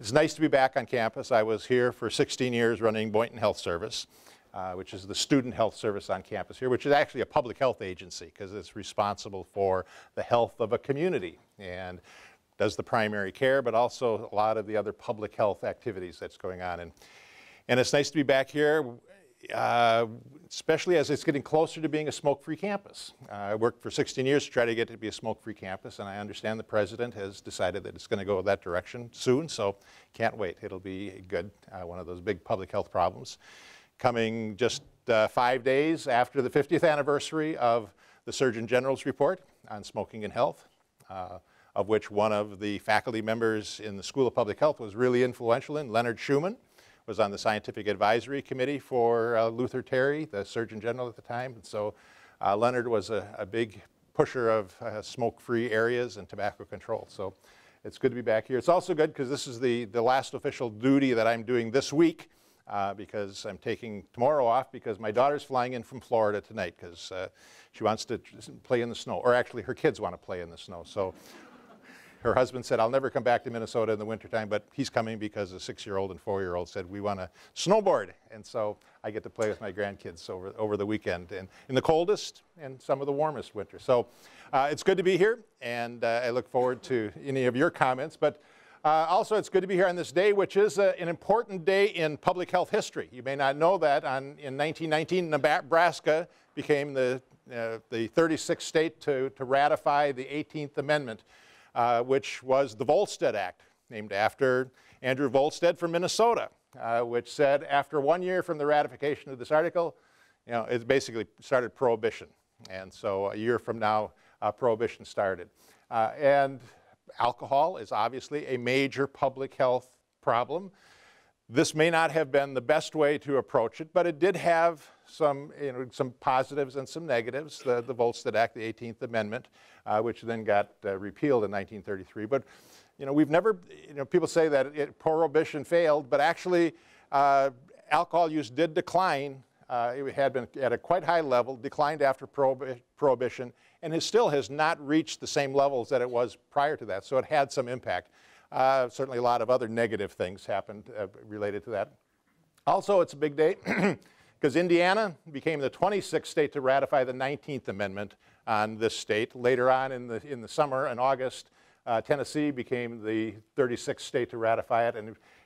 It's nice to be back on campus. I was here for 16 years running Boynton Health Service, which is the student health service on campus here, which is actually a public health agency because it's responsible for the health of a community and does the primary care, but also a lot of the other public health activities that's going on. And it's nice to be back here, especially as it's getting closer to being a smoke-free campus. I worked for 16 years to try to get it to be a smoke-free campus, and I understand the president has decided that it's going to go that direction soon, so can't wait. It'll be good, one of those big public health problems. Coming just 5 days after the 50th anniversary of the Surgeon General's report on smoking and health, of which one of the faculty members in the School of Public Health was really influential in, Leonard Schumann, was on the scientific advisory committee for Luther Terry, the Surgeon General at the time. And so Leonard was a big pusher of smoke-free areas and tobacco control. So it's good to be back here. It's also good because this is the last official duty that I'm doing this week because I'm taking tomorrow off because my daughter's flying in from Florida tonight because she wants to play in the snow, or actually her kids want to play in the snow. So her husband said, I'll never come back to Minnesota in the wintertime, but he's coming because a 6-year-old and 4-year-old said, we want to snowboard. And so I get to play with my grandkids over the weekend and in the coldest and some of the warmest winter. So it's good to be here, and I look forward to any of your comments. But also, it's good to be here on this day, which is an important day in public health history. You may not know that in 1919, Nebraska became the 36th state to ratify the 18th Amendment, which was the Volstead Act, named after Andrew Volstead from Minnesota, which said after 1 year from the ratification of this article, it basically started prohibition. And so a year from now, prohibition started. And alcohol is obviously a major public health problem. This may not have been the best way to approach it, but it did have some positives and some negatives. The Volstead Act, the 18th Amendment, which then got repealed in 1933. But we've never, people say that prohibition failed, but actually alcohol use did decline. It had been at a quite high level, declined after prohibition, and it still has not reached the same levels that it was prior to that. So it had some impact. Certainly a lot of other negative things happened related to that. Also, it's a big day because Indiana became the 26th state to ratify the 19th Amendment on this state. Later on in the summer, in August, Tennessee became the 36th state to ratify it,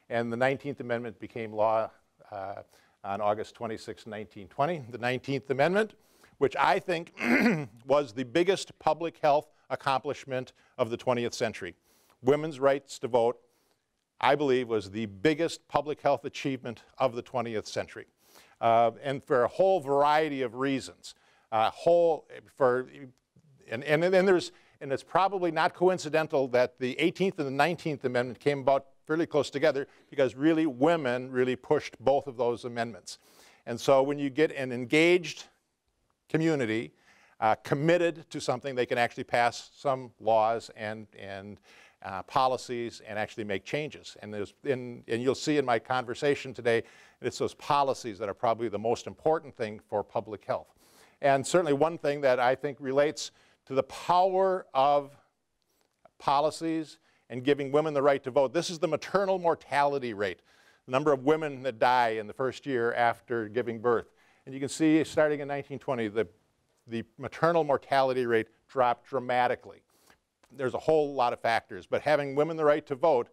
and the 19th Amendment became law on August 26, 1920. The 19th Amendment, which I think was the biggest public health accomplishment of the 20th century. Women's rights to vote, I believe, was the biggest public health achievement of the 20th century. And for a whole variety of reasons. And it's probably not coincidental that the 18th and the 19th Amendment came about fairly close together because really women really pushed both of those amendments. And so when you get an engaged community committed to something, they can actually pass some laws and policies and actually make changes. And you'll see in my conversation today, it's those policies that are probably the most important thing for public health. And certainly one thing that I think relates to the power of policies and giving women the right to vote. This is the maternal mortality rate, the number of women that die in the first year after giving birth. And you can see starting in 1920, the maternal mortality rate dropped dramatically. There's a whole lot of factors, but having women the right to vote,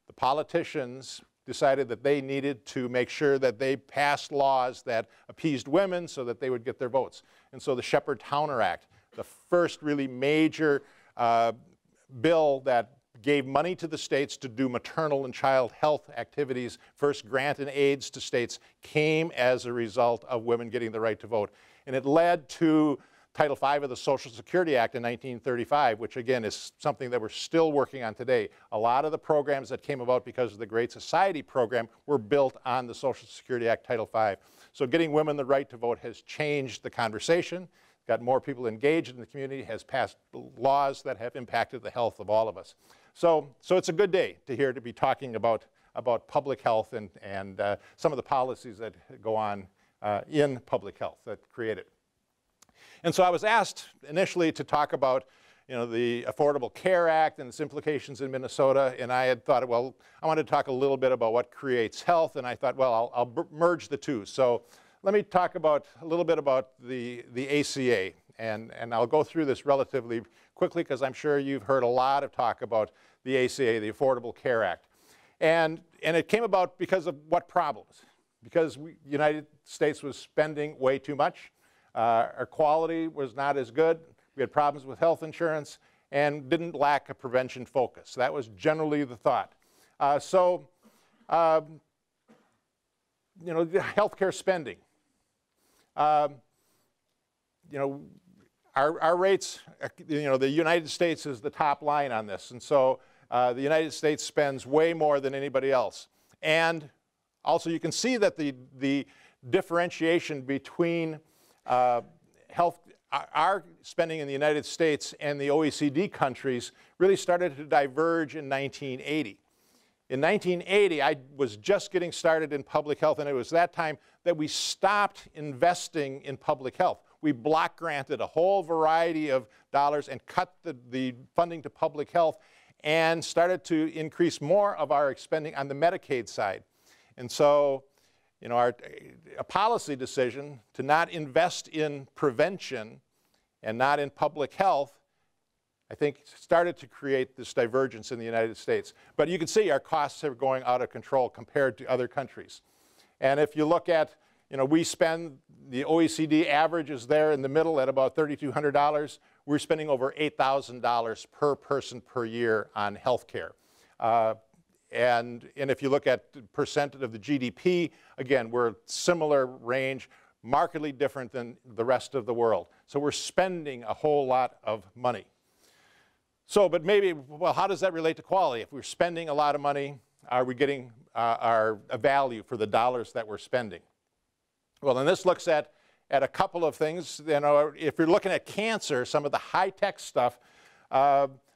the politicians decided that they needed to make sure that they passed laws that appeased women so that they would get their votes. And so the Shepard-Towner Act, the first really major bill that gave money to the states to do maternal and child health activities, first grant and aids to states, came as a result of women getting the right to vote. And it led to Title V of the Social Security Act in 1935, which again is something that we're still working on today. A lot of the programs that came about because of the Great Society program were built on the Social Security Act, Title V. So getting women the right to vote has changed the conversation, got more people engaged in the community, has passed laws that have impacted the health of all of us. So it's a good day to be talking about public health and some of the policies that go on in public health that create it. And so I was asked initially to talk about the Affordable Care Act and its implications in Minnesota, and I had thought, well, I wanted to talk a little bit about what creates health, and I thought, well, I'll merge the two. So let me talk a little bit about the ACA, and I'll go through this relatively quickly because I'm sure you've heard a lot of talk about the ACA, the Affordable Care Act. And it came about because of what problems? Because the United States was spending way too much. Our quality was not as good. We had problems with health insurance and didn't lack a prevention focus. That was generally the thought. Healthcare spending. Our rates, the United States is the top line on this. And so the United States spends way more than anybody else. And also you can see that the differentiation between our spending in the United States and the OECD countries really started to diverge in 1980. In 1980, I was just getting started in public health, and it was that time that we stopped investing in public health. We block granted a whole variety of dollars and cut the funding to public health and started to increase more of our spending on the Medicaid side. And so, a policy decision to not invest in prevention and not in public health, I think, started to create this divergence in the United States. But you can see our costs are going out of control compared to other countries. And if you look at, we spend, the OECD average is there in the middle at about $3,200. We're spending over $8,000 per person per year on health care. And if you look at percent of the GDP, again, we're similar range, markedly different than the rest of the world. So we're spending a whole lot of money. So, but maybe, well, how does that relate to quality? If we're spending a lot of money, are we getting a value for the dollars that we're spending? Well, and this looks at a couple of things. If you're looking at cancer, some of the high-tech stuff,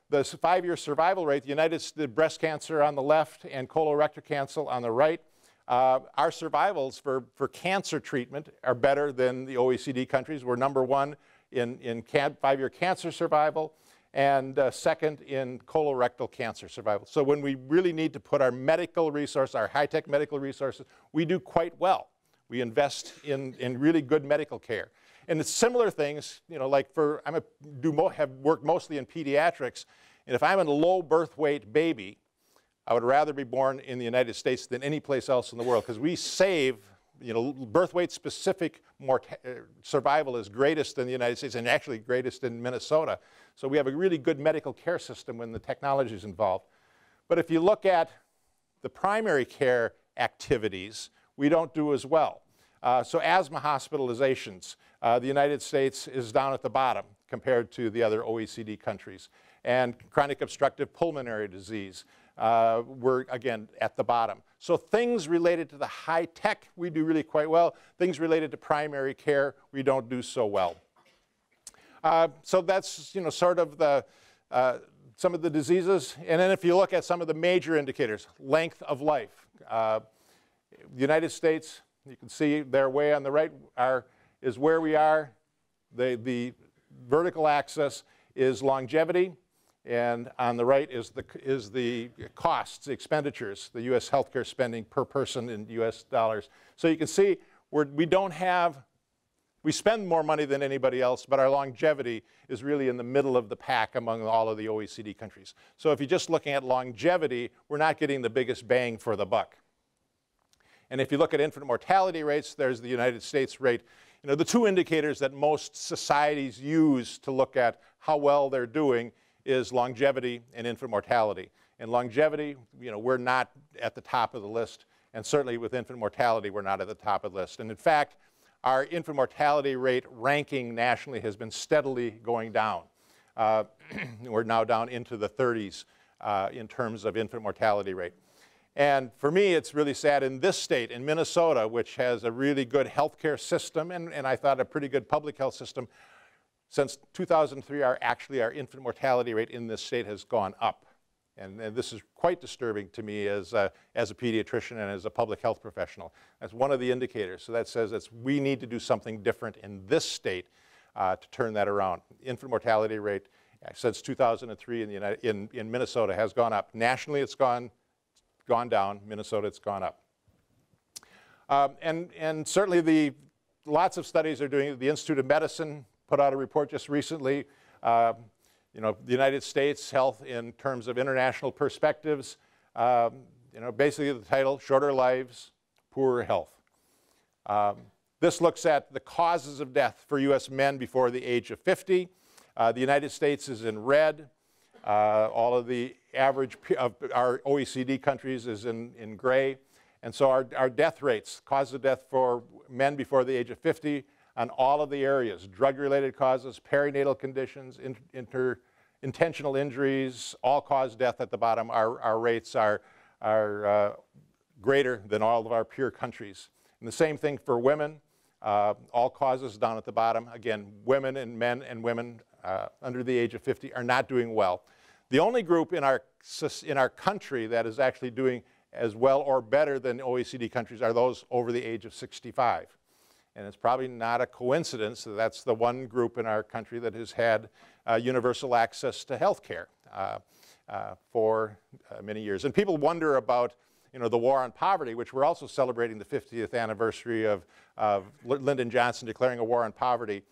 the 5-year survival rate, the breast cancer on the left and colorectal cancer on the right, our survivals for cancer treatment are better than the OECD countries. We're #1 in 5-year cancer survival and second in colorectal cancer survival. So when we really need to put our medical resources, our high-tech medical resources, we do quite well. We invest in really good medical care. And it's similar things, like have worked mostly in pediatrics, and if I'm a low birth weight baby, I would rather be born in the United States than any place else in the world, because we save, birth weight specific survival is greatest in the United States and actually greatest in Minnesota. So we have a really good medical care system when the technology is involved. But if you look at the primary care activities, we don't do as well. So asthma hospitalizations, the United States is down at the bottom compared to the other OECD countries. And chronic obstructive pulmonary disease, we're, again, at the bottom. So things related to the high tech, we do really quite well. Things related to primary care, we don't do so well. So that's, sort of some of the diseases. And then if you look at some of the major indicators, length of life. The United States, you can see there way on the right is where we are. The vertical axis is longevity, and on the right is the costs, the expenditures, the U.S. healthcare spending per person in U.S. dollars. So you can see we spend more money than anybody else, but our longevity is really in the middle of the pack among all of the OECD countries. So if you're just looking at longevity, we're not getting the biggest bang for the buck. And if you look at infant mortality rates, there's the United States rate. The two indicators that most societies use to look at how well they're doing is longevity and infant mortality. And longevity, we're not at the top of the list. And certainly with infant mortality, we're not at the top of the list. And in fact, our infant mortality rate ranking nationally has been steadily going down. We're now down into the 30s in terms of infant mortality rate. And for me, it's really sad in this state, in Minnesota, which has a really good healthcare system and I thought a pretty good public health system. Since 2003, our infant mortality rate in this state has gone up. And this is quite disturbing to me as a pediatrician and as a public health professional. That's one of the indicators. So that says we need to do something different in this state to turn that around. Infant mortality rate since 2003 in Minnesota has gone up. Nationally, it's gone down. Minnesota, it's gone up. And certainly lots of studies are doing it. The Institute of Medicine put out a report just recently. You know, the United States health in terms of international perspectives. You know, basically the title, Shorter Lives, Poorer Health. This looks at the causes of death for U.S. men before the age of 50. The United States is in red. All of the average of our OECD countries is in gray. And so our death rates, cause of death for men before the age of 50 on all of the areas, drug-related causes, perinatal conditions, intentional injuries, all-cause death at the bottom, our rates are greater than all of our peer countries. And the same thing for women, all causes down at the bottom. Again, women and men and women under the age of 50 are not doing well. The only group in our country that is actually doing as well or better than OECD countries are those over the age of 65. And it's probably not a coincidence that that's the one group in our country that has had universal access to health care for many years. And people wonder about, you know, the war on poverty, which we're also celebrating the 50th anniversary of Lyndon Johnson declaring a war on poverty.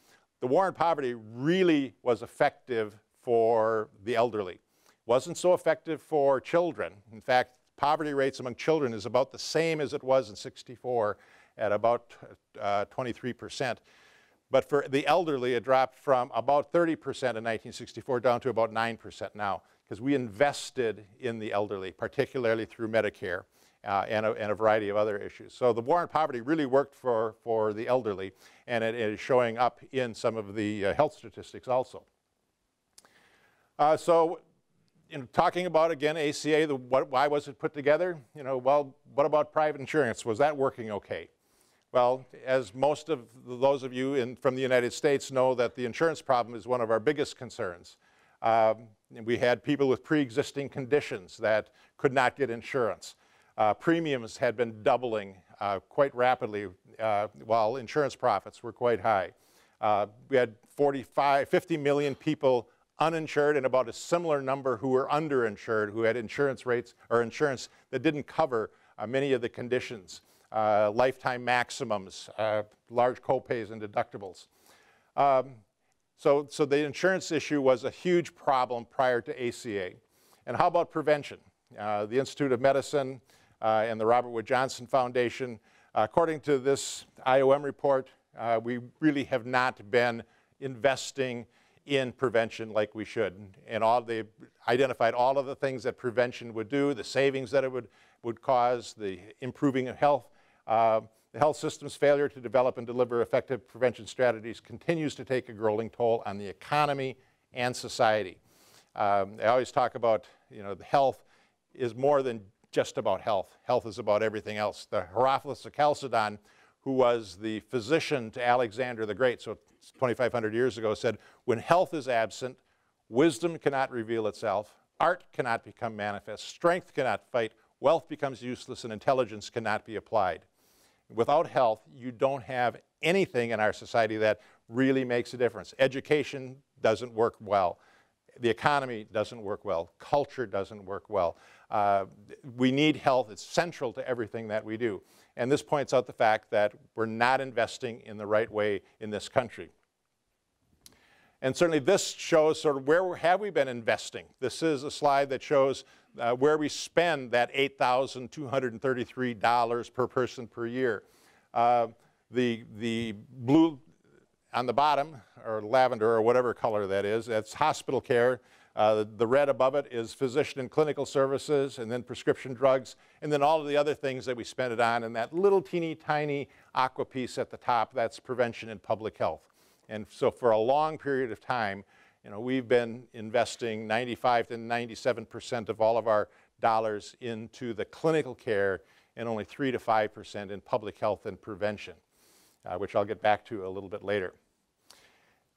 The war on poverty really was effective for the elderly. Wasn't so effective for children. In fact, poverty rates among children is about the same as it was in '64 at about 23%. But for the elderly, it dropped from about 30% in 1964 down to about 9% now, because we invested in the elderly, particularly through Medicare and a variety of other issues. So the war on poverty really worked for the elderly, and it is showing up in some of the health statistics also. So, you know, talking about, again, ACA, why was it put together? You know, well, what about private insurance? Was that working okay? Well, as most of those of you from the United States know, that the insurance problem is one of our biggest concerns. We had people with pre-existing conditions that could not get insurance. Premiums had been doubling quite rapidly while insurance profits were quite high. We had 50 million people uninsured and about a similar number who were underinsured, who had insurance rates or insurance that didn't cover many of the conditions. Lifetime maximums, large copays and deductibles. So the insurance issue was a huge problem prior to ACA. And how about prevention? The Institute of Medicine and the Robert Wood Johnson Foundation, according to this IOM report, we really have not been investing in prevention like we should. And they identified all of the things that prevention would do, the savings that it would cause, the improving of health. The health system's failure to develop and deliver effective prevention strategies continues to take a grueling toll on the economy and society. I always talk about, you know, the health is more than just about health. Health is about everything else. The Herophilus of Chalcedon, who was the physician to Alexander the Great, so 2,500 years ago, said, when health is absent, wisdom cannot reveal itself, art cannot become manifest, strength cannot fight, wealth becomes useless, and intelligence cannot be applied. Without health, you don't have anything in our society that really makes a difference. Education doesn't work well. The economy doesn't work well. Culture doesn't work well. We need health. It's central to everything that we do. And this points out the fact that we're not investing in the right way in this country. And certainly this shows sort of where have we been investing. This is a slide that shows where we spend that $8,233 per person per year. The blue on the bottom, or lavender, or whatever color that is, that's hospital care. The red above it is physician and clinical services, and then prescription drugs, and then all of the other things that we spend it on, and that little teeny tiny aqua piece at the top, that's prevention and public health. And so for a long period of time, you know, we've been investing 95 to 97% of all of our dollars into the clinical care and only 3 to 5% in public health and prevention, which I'll get back to a little bit later.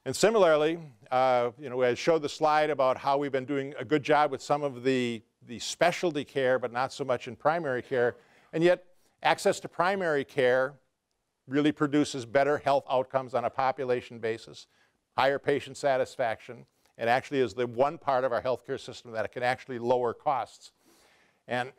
And similarly, you know, I showed the slide about how we've been doing a good job with some of the specialty care, but not so much in primary care. And yet, access to primary care really produces better health outcomes on a population basis, higher patient satisfaction, and actually is the one part of our healthcare system that can actually lower costs. And,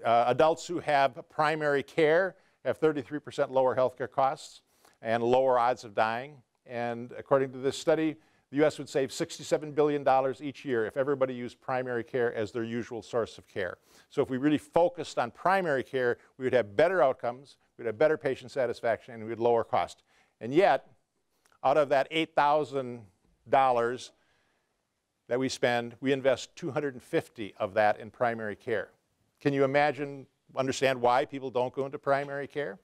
adults who have primary care have 33% lower healthcare costs and lower odds of dying. And according to this study, the U.S. would save $67 billion each year if everybody used primary care as their usual source of care. So if we really focused on primary care, we would have better outcomes, we'd have better patient satisfaction, and we'd lower cost. And yet, out of that $8,000 that we spend, we invest $250 of that in primary care. Can you understand why people don't go into primary care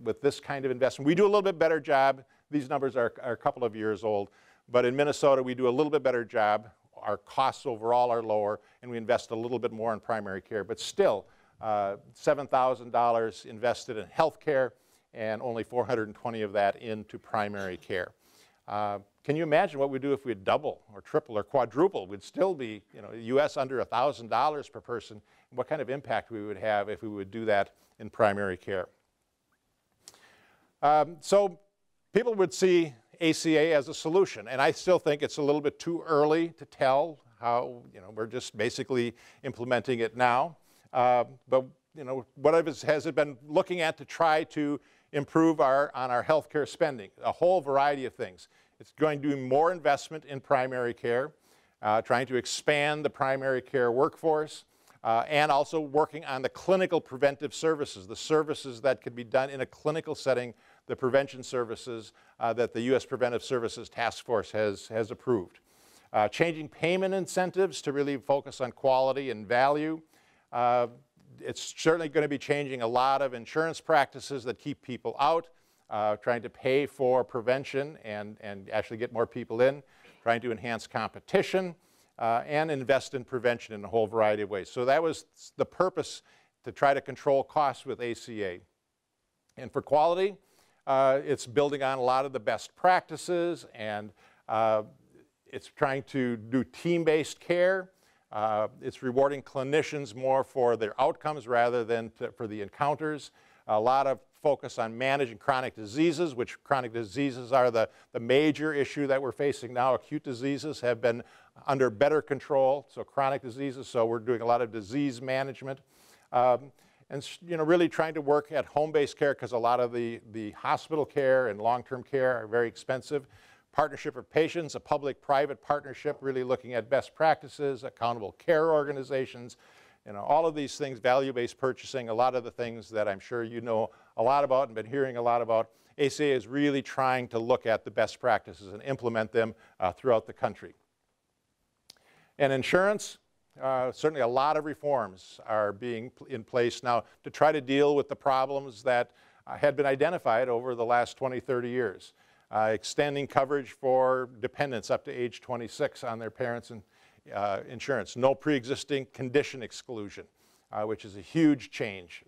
with this kind of investment? We do a little bit better job. These numbers are a couple of years old. But in Minnesota, we do a little bit better job. Our costs overall are lower, and we invest a little bit more in primary care. But still, $7,000 invested in health care, and only $420 of that into primary care. Can you imagine what we'd do if we'd double or triple or quadruple? We'd still be, U.S. under $1,000 per person. What kind of impact we would have if we would do that in primary care? So people would see ACA as a solution, and I still think it's a little bit too early to tell how, we're just basically implementing it now. But what has it been looking at to try to improve on our healthcare spending? A whole variety of things. It's going to do more investment in primary care, trying to expand the primary care workforce, and also working on the clinical preventive services, the services that could be done in a clinical setting, the prevention services that the U.S. Preventive Services Task Force has approved. Changing payment incentives to really focus on quality and value. It's certainly going to be changing a lot of insurance practices that keep people out, trying to pay for prevention and actually get more people in, trying to enhance competition, and invest in prevention in a whole variety of ways. So that was the purpose, to try to control costs with ACA. And for quality, it's building on a lot of the best practices, and it's trying to do team-based care. It's rewarding clinicians more for their outcomes rather than for the encounters. A lot of focus on managing chronic diseases, which chronic diseases are the major issue that we're facing now. Acute diseases have been under better control, so chronic diseases, so we're doing a lot of disease management. And really trying to work at home-based care, because a lot of the hospital care and long-term care are very expensive. Partnership of patients, a public-private partnership, really looking at best practices, accountable care organizations, all of these things, value-based purchasing, a lot of the things that I'm sure you know a lot about and been hearing a lot about. ACA is really trying to look at the best practices and implement them throughout the country. And insurance, certainly a lot of reforms are being in place now to try to deal with the problems that had been identified over the last 20, 30 years. Extending coverage for dependents up to age 26 on their parents' insurance. No pre-existing condition exclusion, which is a huge change.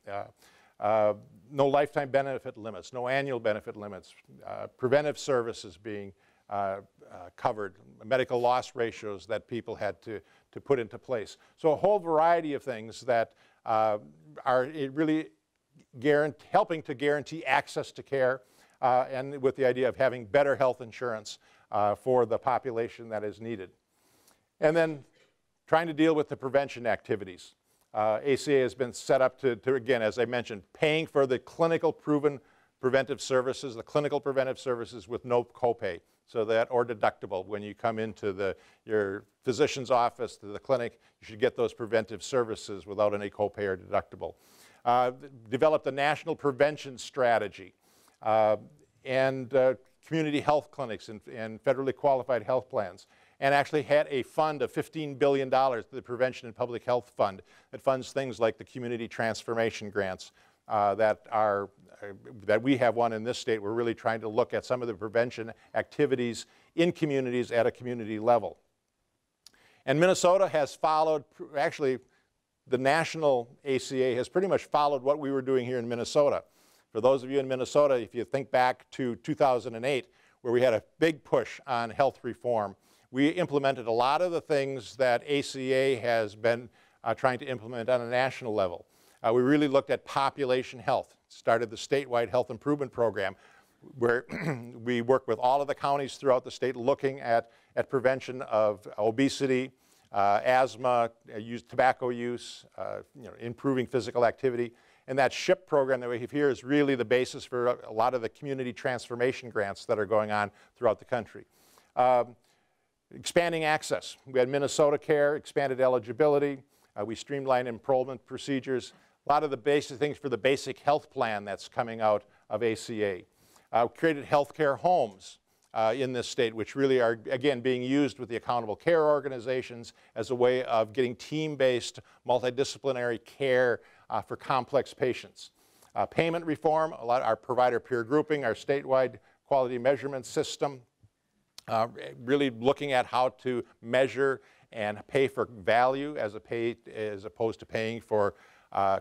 No lifetime benefit limits, no annual benefit limits. Preventive services being covered, medical loss ratios that people had to put into place. So a whole variety of things that are really helping to guarantee access to care, and with the idea of having better health insurance for the population that is needed. And then trying to deal with the prevention activities. ACA has been set up to, again, as I mentioned, paying for the clinical proven preventive services, the clinical preventive services with no copay, so that, or deductible. When you come into your physician's office, to the clinic, you should get those preventive services without any copay or deductible. Developed a national prevention strategy, and community health clinics and federally qualified health plans, and actually had a fund of $15 billion, the Prevention and Public Health Fund, that funds things like the community transformation grants that we have one in this state. We're really trying to look at some of the prevention activities in communities at a community level. And Minnesota has followed, actually, the national ACA has pretty much followed what we were doing here in Minnesota. For those of you in Minnesota, if you think back to 2008, where we had a big push on health reform, we implemented a lot of the things that ACA has been trying to implement on a national level. We really looked at population health, started the statewide health improvement program, where we work with all of the counties throughout the state looking at prevention of obesity, asthma, tobacco use, improving physical activity. And that SHIP program that we have here is really the basis for a lot of the community transformation grants that are going on throughout the country. Expanding access. We had Minnesota Care, expanded eligibility. We streamlined enrollment procedures. A lot of the basic things for the basic health plan that's coming out of ACA. Created healthcare homes in this state, which really are, again, being used with the accountable care organizations as a way of getting team-based, multidisciplinary care for complex patients. Payment reform, our provider peer grouping, our statewide quality measurement system, really looking at how to measure and pay for value as opposed to paying for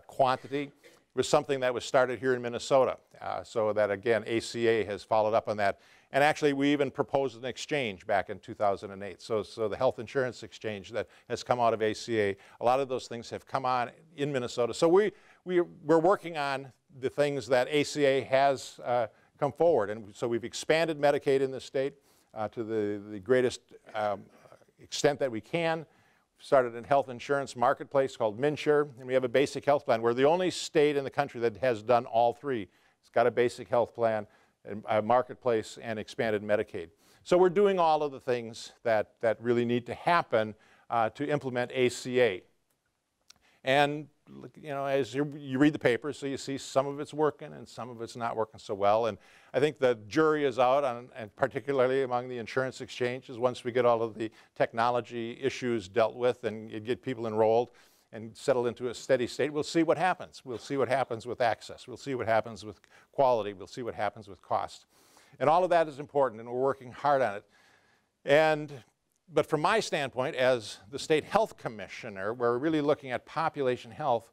quantity, was something that was started here in Minnesota. So that, again, ACA has followed up on that. And actually, we even proposed an exchange back in 2008. So the health insurance exchange that has come out of ACA, a lot of those things have come on in Minnesota. So we're working on the things that ACA has come forward. And so we've expanded Medicaid in the state to the greatest extent that we can. Started a health insurance marketplace called MNsure, and we have a basic health plan. We're the only state in the country that has done all three. It's got a basic health plan, a marketplace, and expanded Medicaid. So we're doing all of the things that really need to happen to implement ACA. And as you read the papers, so you see some of it's working and some of it's not working so well. And I think the jury is out, and particularly among the insurance exchanges, once we get all of the technology issues dealt with and you get people enrolled and settle into a steady state, we'll see what happens. We'll see what happens with access. We'll see what happens with quality. We'll see what happens with cost. And all of that is important, and we're working hard on it. But from my standpoint, as the state health commissioner, where we're really looking at population health,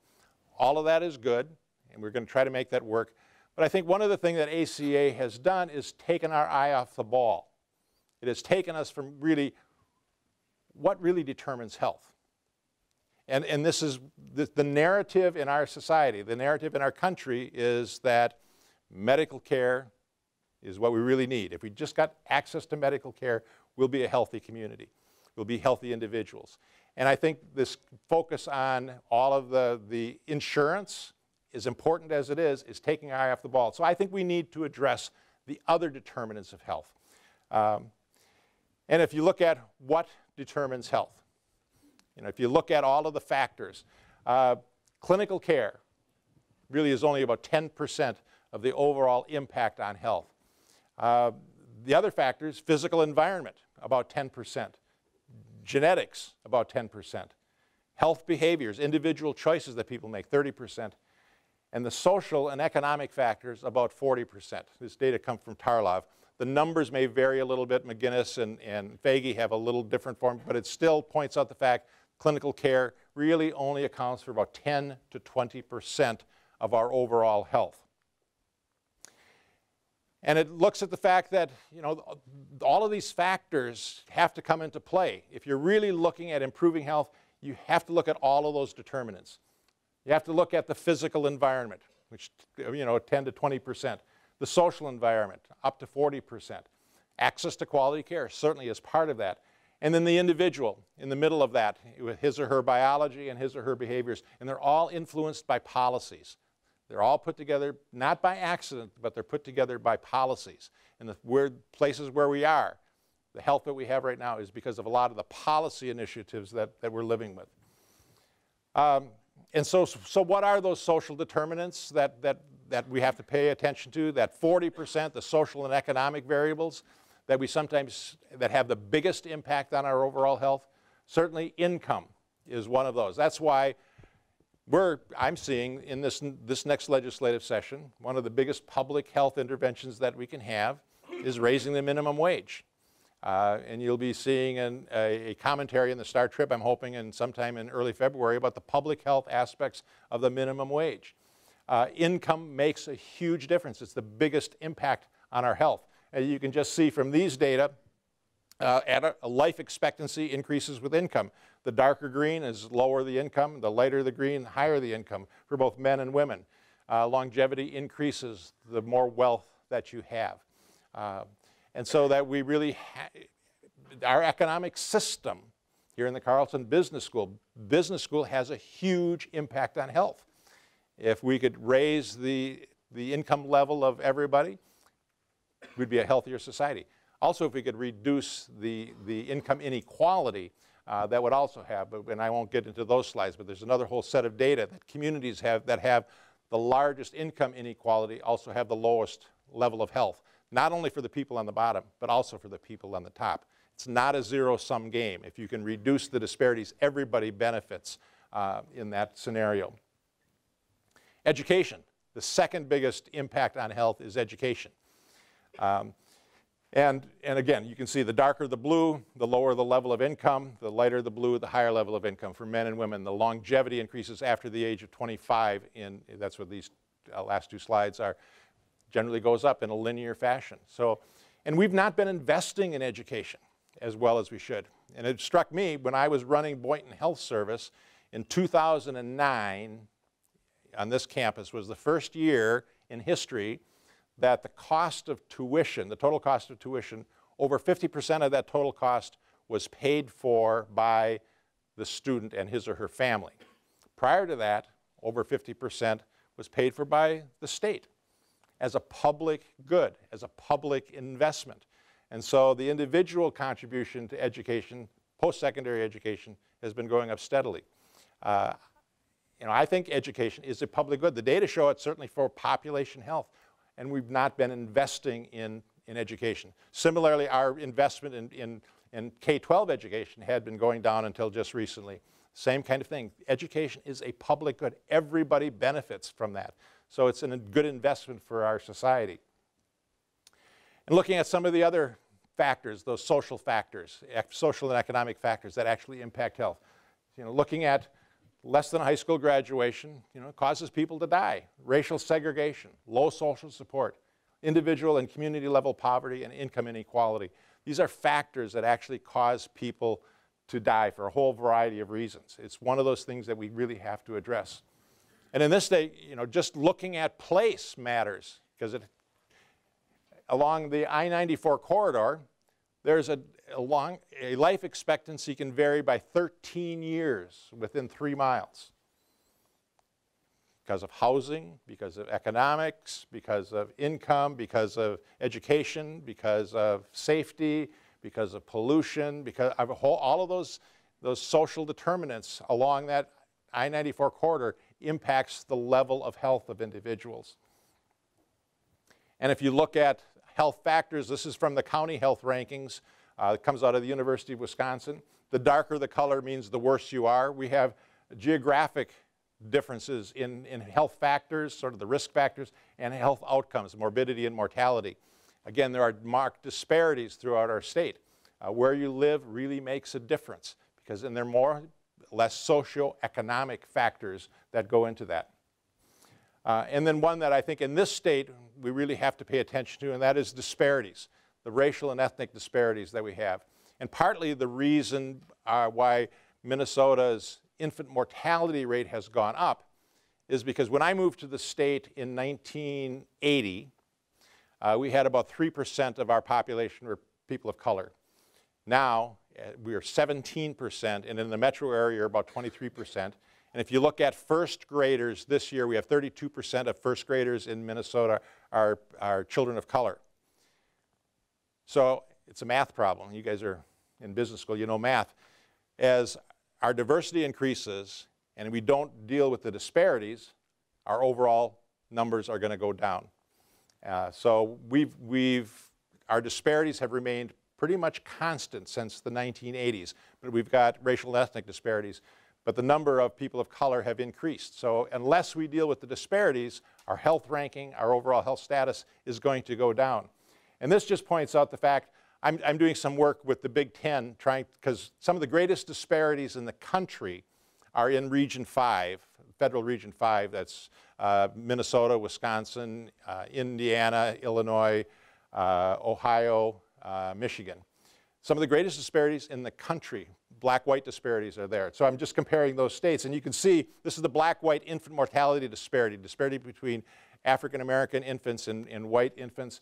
all of that is good, and we're going to try to make that work. But I think one of the things that ACA has done is taken our eye off the ball. It has taken us from really what really determines health. And this is the narrative in our society, the narrative in our country is that medical care is what we really need. If we just got access to medical care, we'll be a healthy community. We'll be healthy individuals. And I think this focus on all of the insurance, as important as it is taking our eye off the ball. So I think we need to address the other determinants of health. And if you look at what determines health, if you look at all of the factors, clinical care really is only about 10% of the overall impact on health. The other factors, physical environment, about 10%. Genetics, about 10%. Health behaviors, individual choices that people make, 30%. And the social and economic factors, about 40%. This data comes from Tarlov. The numbers may vary a little bit. McGinnis and Fagey have a little different form, but it still points out the fact clinical care really only accounts for about 10 to 20% of our overall health. And it looks at the fact that, all of these factors have to come into play. If you're really looking at improving health, you have to look at all of those determinants. You have to look at the physical environment, which, 10 to 20%. The social environment, up to 40%. Access to quality care certainly is part of that. And then the individual in the middle of that, with his or her biology and his or her behaviors. And they're all influenced by policies. They're all put together, not by accident, but they're put together by policies. And the places where we are, the health that we have right now is because of a lot of the policy initiatives that we're living with. And so what are those social determinants that we have to pay attention to? That 40%, the social and economic variables that that have the biggest impact on our overall health. Certainly income is one of those. That's why I'm seeing in this next legislative session, one of the biggest public health interventions that we can have is raising the minimum wage. And you'll be seeing a commentary in the Star Trib, I'm hoping, sometime in early February about the public health aspects of the minimum wage. Income makes a huge difference. It's the biggest impact on our health. And you can just see from these data, a life expectancy increases with income. The darker green is lower the income. The lighter the green, the higher the income for both men and women. Longevity increases the more wealth that you have. And so that we really, our economic system here in the Carleton Business School has a huge impact on health. If we could raise the income level of everybody, we'd be a healthier society. Also, if we could reduce the income inequality, that would also have, and I won't get into those slides, but there's another whole set of data that communities have that have the largest income inequality also have the lowest level of health, not only for the people on the bottom, but also for the people on the top. It's not a zero-sum game. If you can reduce the disparities, everybody benefits in that scenario. Education. The second biggest impact on health is education. And again, you can see the darker the blue, the lower the level of income, the lighter the blue, the higher level of income for men and women. The longevity increases after the age of 25, that's what these last two slides are, generally goes up in a linear fashion. So, and we've not been investing in education as well as we should. And it struck me when I was running Boynton Health Service in 2009 on this campus was the first year in history that the cost of tuition, the total cost of tuition, over 50% of that total cost was paid for by the student and his or her family. Prior to that, over 50% was paid for by the state as a public good, as a public investment. And so the individual contribution to education, post-secondary education, has been going up steadily. I think education is a public good. The data show it certainly for population health. And we've not been investing in education. Similarly, our investment in K-12 education had been going down until just recently. Same kind of thing. Education is a public good. Everybody benefits from that. So it's a good investment for our society. And looking at some of the other factors, those social factors, social and economic factors that actually impact health. Looking at less than high school graduation, causes people to die. Racial segregation, low social support, individual and community level poverty, and income inequality. These are factors that actually cause people to die for a whole variety of reasons. It's one of those things that we really have to address. And in this day, just looking at place matters, because along the I-94 corridor, there's a life expectancy can vary by 13 years within 3 miles because of housing, because of economics, because of income, because of education, because of safety, because of pollution, because of all of those social determinants along that I-94 corridor impacts the level of health of individuals. And if you look at health factors, this is from the county health rankings. It comes out of the University of Wisconsin. The darker the color means the worse you are. We have geographic differences in health factors, sort of the risk factors, and health outcomes, morbidity and mortality. Again, there are marked disparities throughout our state. Where you live really makes a difference, because then there are less socioeconomic factors that go into that. And then one that I think in this state we really have to pay attention to, and that is disparities, the racial and ethnic disparities that we have. And partly the reason why Minnesota's infant mortality rate has gone up is because when I moved to the state in 1980, we had about 3% of our population were people of color. Now, we are 17%, and in the metro area, about 23%. And if you look at first graders this year, we have 32% of first graders in Minnesota are children of color. So it's a math problem. You guys are in business school, you know math. As our diversity increases and we don't deal with the disparities, our overall numbers are going to go down. So our disparities have remained pretty much constant since the 1980s, but we've got racial and ethnic disparities, but the number of people of color have increased. So unless we deal with the disparities, our health ranking, our overall health status is going to go down. And this just points out the fact, I'm doing some work with the Big Ten, because some of the greatest disparities in the country are in Region 5, Federal Region 5, that's Minnesota, Wisconsin, Indiana, Illinois, Ohio, Michigan. Some of the greatest disparities in the country, black-white disparities are there. So I'm just comparing those states, and you can see this is the black-white infant mortality disparity between African American infants and white infants,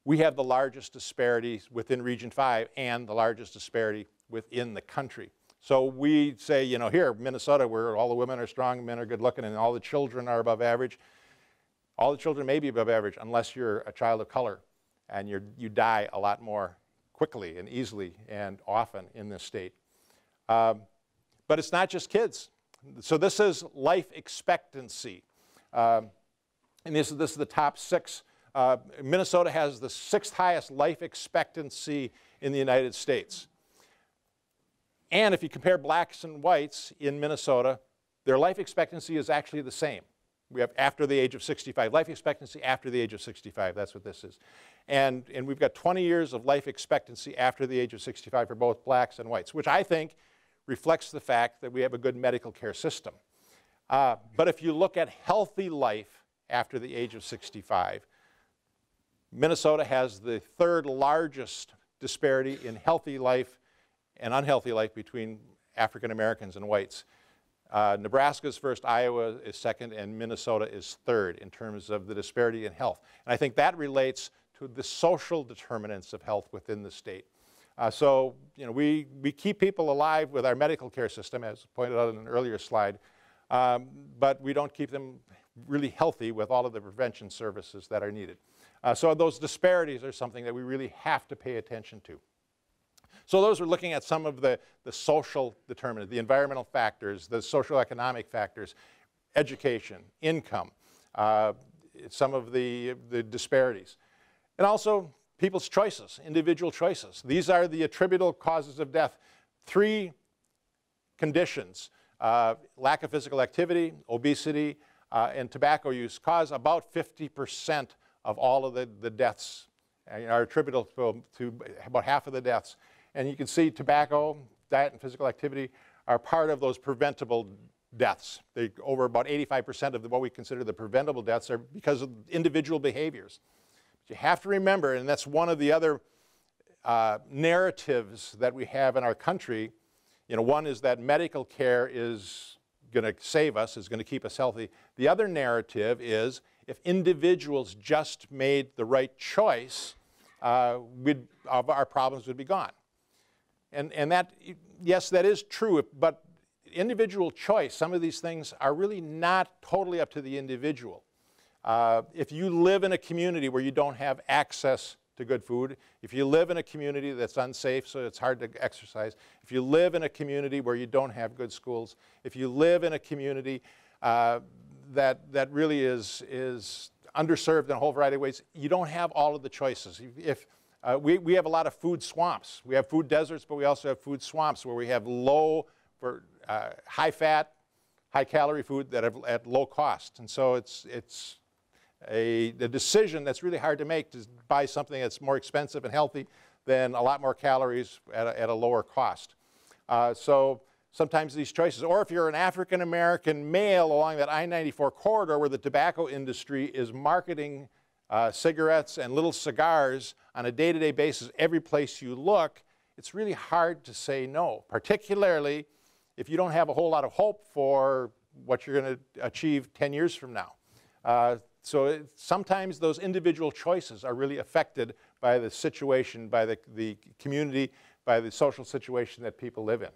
we have the largest disparities within Region 5 and the largest disparity within the country. So we say, you know, here, Minnesota, where all the women are strong, men are good looking, and all the children are above average. All the children may be above average unless you're a child of color, and you die a lot more quickly and easily and often in this state. But it's not just kids. So this is life expectancy. And this is the top 6. Minnesota has the 6th highest life expectancy in the United States. And if you compare blacks and whites in Minnesota, their life expectancy is actually the same. We have after the age of 65, life expectancy after the age of 65, that's what this is. And we've got 20 years of life expectancy after the age of 65 for both blacks and whites, which I think reflects the fact that we have a good medical care system. But if you look at healthy life after the age of 65, Minnesota has the 3rd largest disparity in healthy life and unhealthy life between African Americans and whites. Nebraska's first, Iowa is second, and Minnesota is 3rd in terms of the disparity in health. And I think that relates to the social determinants of health within the state. So, you know, we keep people alive with our medical care system, as pointed out in an earlier slide, but we don't keep them really healthy with all of the prevention services that are needed. So those disparities are something that we really have to pay attention to. So those are looking at some of the social determinants, the environmental factors, the socioeconomic factors, education, income, some of the disparities. And also people's choices, individual choices. These are the attributable causes of death. 3 conditions, lack of physical activity, obesity, and tobacco use cause about 50% of all of the deaths, are attributable to about half of the deaths. And you can see tobacco, diet, and physical activity are part of those preventable deaths. Over about 85% of what we consider the preventable deaths are because of individual behaviors. But you have to remember, and that's one of the other narratives that we have in our country. You know, one is that medical care is going to save us, is going to keep us healthy. The other narrative is if individuals just made the right choice, our problems would be gone. And that, yes, that is true, but individual choice, some of these things are really not totally up to the individual. If you live in a community where you don't have access to good food, if you live in a community that's unsafe so it's hard to exercise, if you live in a community where you don't have good schools, if you live in a community that really is underserved in a whole variety of ways, you don't have all of the choices. We have a lot of food swamps. We have food deserts, but we also have food swamps where we have high-fat, high-calorie food that are at low cost. And so it's a decision that's really hard to make to buy something that's more expensive and healthy than a lot more calories at a lower cost. So sometimes these choices, or if you're an African-American male along that I-94 corridor where the tobacco industry is marketing cigarettes and little cigars on a day-to-day basis every place you look, it's really hard to say no, particularly if you don't have a whole lot of hope for what you're going to achieve 10 years from now. Sometimes those individual choices are really affected by the situation, by the community, by the social situation that people live in.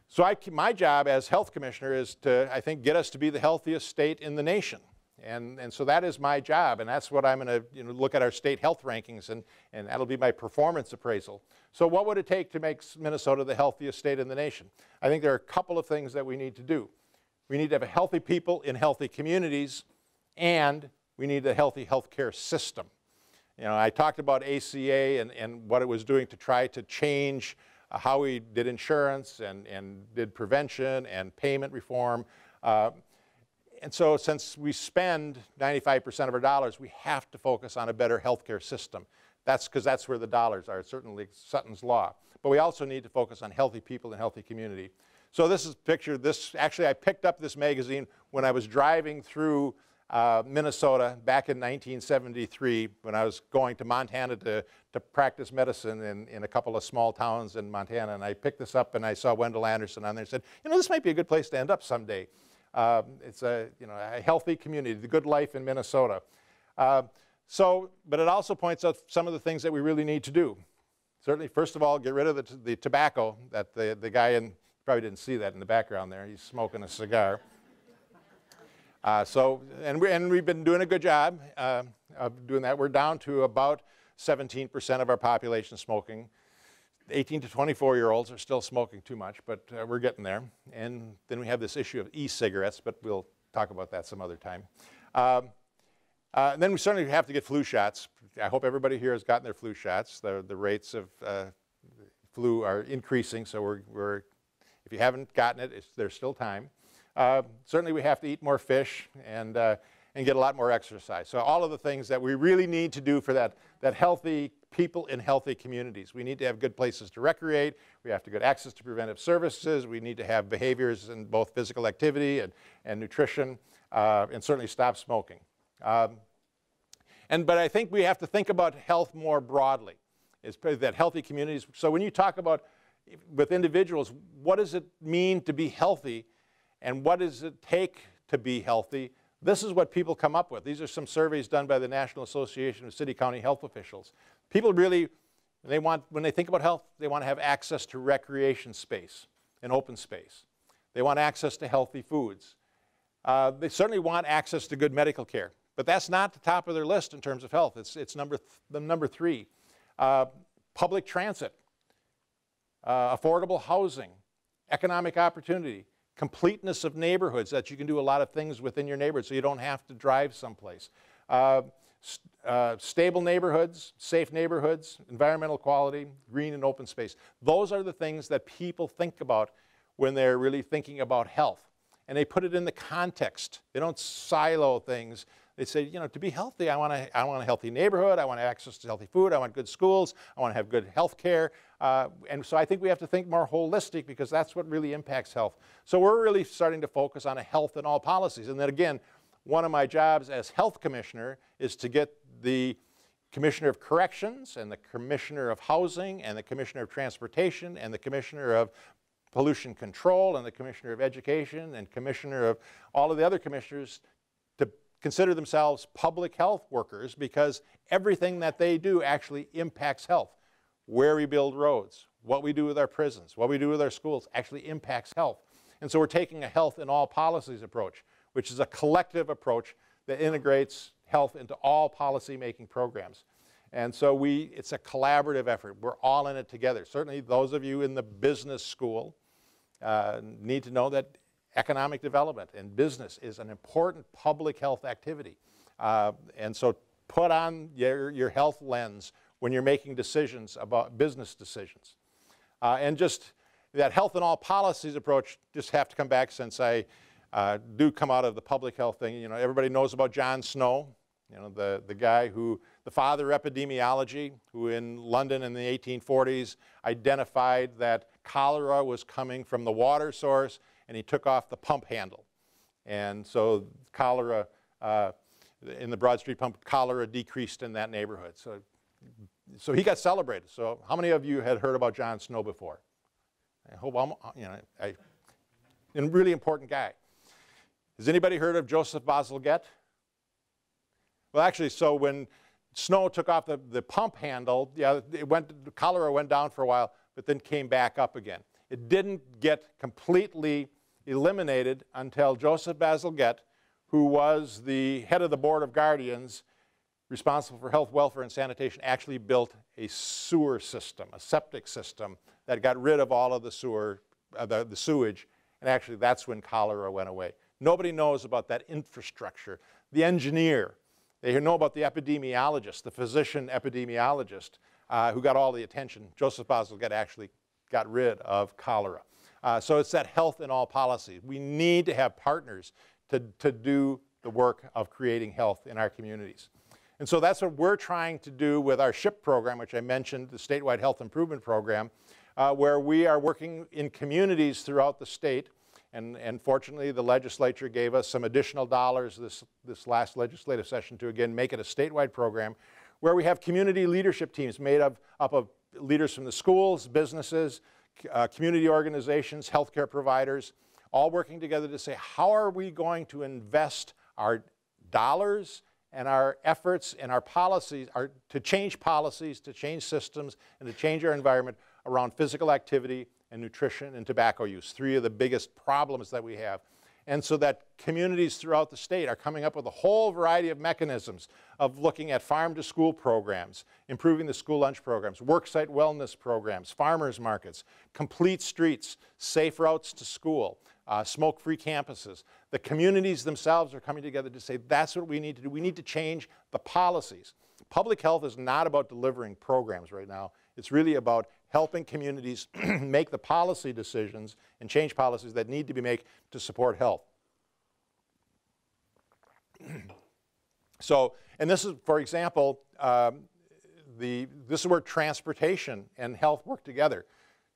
So my job as health commissioner is to, I think, get us to be the healthiest state in the nation. And so that is my job, and that's what I'm going to look at our state health rankings, and that'll be my performance appraisal. So what would it take to make Minnesota the healthiest state in the nation? I think there are a couple of things that we need to do. We need to have healthy people in healthy communities, and we need a healthy healthcare system. You know, I talked about ACA and what it was doing to try to change how we did insurance and did prevention and payment reform. And so since we spend 95% of our dollars, we have to focus on a better healthcare system. That's because that's where the dollars are, certainly Sutton's Law. But we also need to focus on healthy people and healthy community. So this is a picture. Actually, I picked up this magazine when I was driving through Minnesota back in 1973 when I was going to Montana to practice medicine in a couple of small towns in Montana. And I picked this up and I saw Wendell Anderson on there and said, you know, this might be a good place to end up someday. It's a healthy community, the good life in Minnesota. But it also points out some of the things that we really need to do. Certainly, first of all, get rid of the tobacco that the guy in, probably didn't see that in the background there, he's smoking a cigar. And we've been doing a good job of doing that. We're down to about 17% of our population smoking. 18 to 24-year-olds are still smoking too much, but we're getting there. And then we have this issue of e-cigarettes, but we'll talk about that some other time. And then we certainly have to get flu shots. I hope everybody here has gotten their flu shots. The rates of flu are increasing, so if you haven't gotten it, there's still time. Certainly we have to eat more fish and get a lot more exercise. So all of the things that we really need to do for that healthy people in healthy communities. We need to have good places to recreate. We have to get access to preventive services. We need to have behaviors in both physical activity and nutrition, and certainly stop smoking. But I think we have to think about health more broadly. It's that healthy communities. So when you talk about with individuals, what does it mean to be healthy and what does it take to be healthy? This is what people come up with. These are some surveys done by the National Association of City County Health Officials. People really, when they think about health, they want to have access to recreation space and open space. They want access to healthy foods. They certainly want access to good medical care. But that's not the top of their list in terms of health. It's number 3. Public transit, affordable housing, economic opportunity, completeness of neighborhoods, that you can do a lot of things within your neighborhood so you don't have to drive someplace. Stable neighborhoods, safe neighborhoods, environmental quality, green and open space. Those are the things that people think about when they're really thinking about health. And they put it in the context. They don't silo things. They say, to be healthy, I want a healthy neighborhood, I want access to healthy food, I want good schools, I want to have good health care. And so I think we have to think more holistic because that's what really impacts health. So we're really starting to focus on a health in all policies. And then again, one of my jobs as health commissioner is to get the commissioner of corrections and the commissioner of housing and the commissioner of transportation and the commissioner of pollution control and the commissioner of education and commissioner of all of the other commissioners to consider themselves public health workers because everything that they do actually impacts health. Where we build roads, what we do with our prisons, what we do with our schools actually impacts health. And so we're taking a health in all policies approach, which is a collective approach that integrates health into all policy-making programs. And so it's a collaborative effort. We're all in it together. Certainly those of you in the business school need to know that economic development and business is an important public health activity. And so put on your health lens when you're making decisions about business decisions. And just that health in all policies approach just have to come back since I do come out of the public health thing. Everybody knows about John Snow, the guy the father of epidemiology, who in London in the 1840s identified that cholera was coming from the water source, and he took off the pump handle. And so cholera, in the Broad Street pump, cholera decreased in that neighborhood. So he got celebrated. So how many of you had heard about John Snow before? I hope, a really important guy. Has anybody heard of Joseph Bazalgette? Well, actually, so when Snow took off the pump handle, cholera went down for a while, but then came back up again. It didn't get completely eliminated until Joseph Bazalgette, who was the head of the Board of Guardians responsible for health, welfare, and sanitation, actually built a sewer system, a septic system that got rid of all of the sewage, and actually that's when cholera went away. Nobody knows about that infrastructure. The engineer, they know about the epidemiologist, the physician epidemiologist, who got all the attention. Joseph Bazalgette actually got rid of cholera. So it's that health in all policies. We need to have partners to do the work of creating health in our communities. And so that's what we're trying to do with our SHIP program, which I mentioned, the Statewide Health Improvement Program, where we are working in communities throughout the state. And fortunately, the legislature gave us some additional dollars this last legislative session to, again, make it a statewide program where we have community leadership teams made up of leaders from the schools, businesses, community organizations, healthcare providers, all working together to say, how are we going to invest our dollars and our efforts and our policies to change policies, to change systems, and to change our environment around physical activity and nutrition and tobacco use, three of the biggest problems that we have. And so that communities throughout the state are coming up with a whole variety of mechanisms of looking at farm-to-school programs, improving the school lunch programs, worksite wellness programs, farmers markets, complete streets, safe routes to school, smoke-free campuses. The communities themselves are coming together to say that's what we need to do. We need to change the policies. Public health is not about delivering programs right now. It's really about helping communities make the policy decisions and change policies that need to be made to support health. So, and this is, for example, this is where transportation and health work together.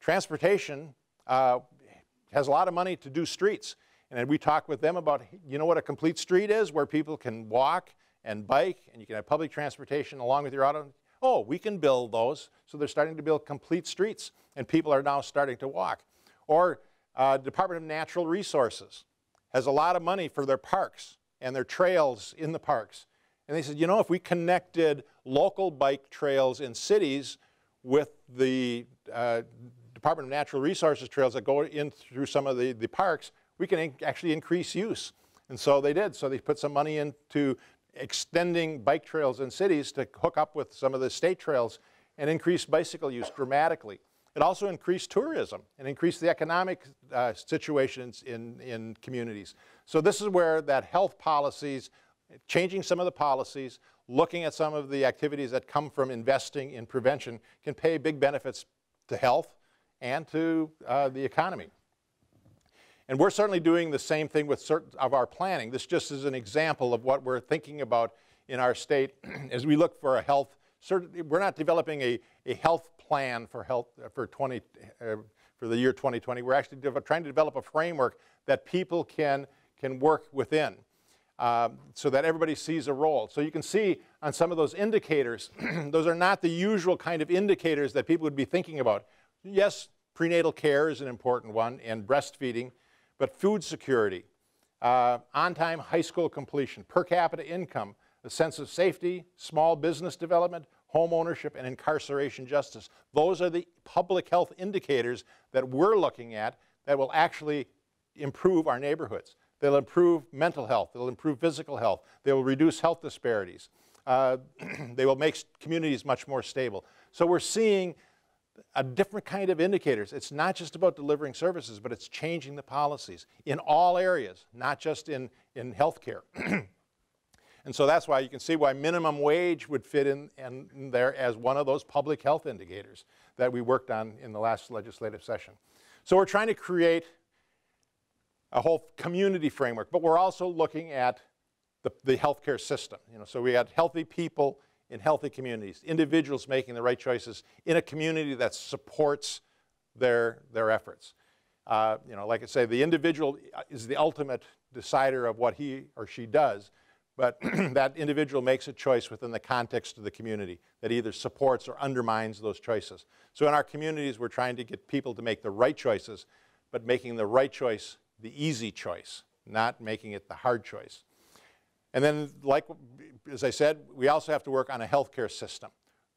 Transportation has a lot of money to do streets. And we talk with them about, you know what a complete street is, where people can walk and bike, and you can have public transportation along with your auto. Oh, we can build those. So they're starting to build complete streets, and people are now starting to walk. Or Department of Natural Resources has a lot of money for their parks and their trails in the parks. And they said, you know, if we connected local bike trails in cities with the Department of Natural Resources trails that go in through some of the parks, we can actually increase use. And so they did. So they put some money into extending bike trails in cities to hook up with some of the state trails and increase bicycle use dramatically. It also increased tourism and increased the economic situations in communities. So this is where that health policies, changing some of the policies, looking at some of the activities that come from investing in prevention can pay big benefits to health and to the economy. And we're certainly doing the same thing with certain of our planning. This just is an example of what we're thinking about in our state as we look for a health. We're not developing a health plan for health for the year 2020. We're actually trying to develop a framework that people can work within so that everybody sees a role. So you can see on some of those indicators, those are not the usual kind of indicators that people would be thinking about. Yes, prenatal care is an important one, and breastfeeding. But food security, on-time high school completion, per capita income, a sense of safety, small business development, home ownership, and incarceration justice. Those are the public health indicators that we're looking at that will actually improve our neighborhoods. They'll improve mental health. They'll improve physical health. They will reduce health disparities. They will make communities much more stable. So we're seeing a different kind of indicators. It's not just about delivering services, but it's changing the policies in all areas, not just in healthcare. And so that's why you can see why minimum wage would fit in there as one of those public health indicators that we worked on in the last legislative session. So we're trying to create a whole community framework, but we're also looking at the healthcare system. You know, so we had healthy people in healthy communities, individuals making the right choices in a community that supports their efforts. You know, like I say, the individual is the ultimate decider of what he or she does, but that individual makes a choice within the context of the community that either supports or undermines those choices. So in our communities, we're trying to get people to make the right choices, but making the right choice the easy choice, not making it the hard choice. And then, like, as I said, we also have to work on a healthcare system.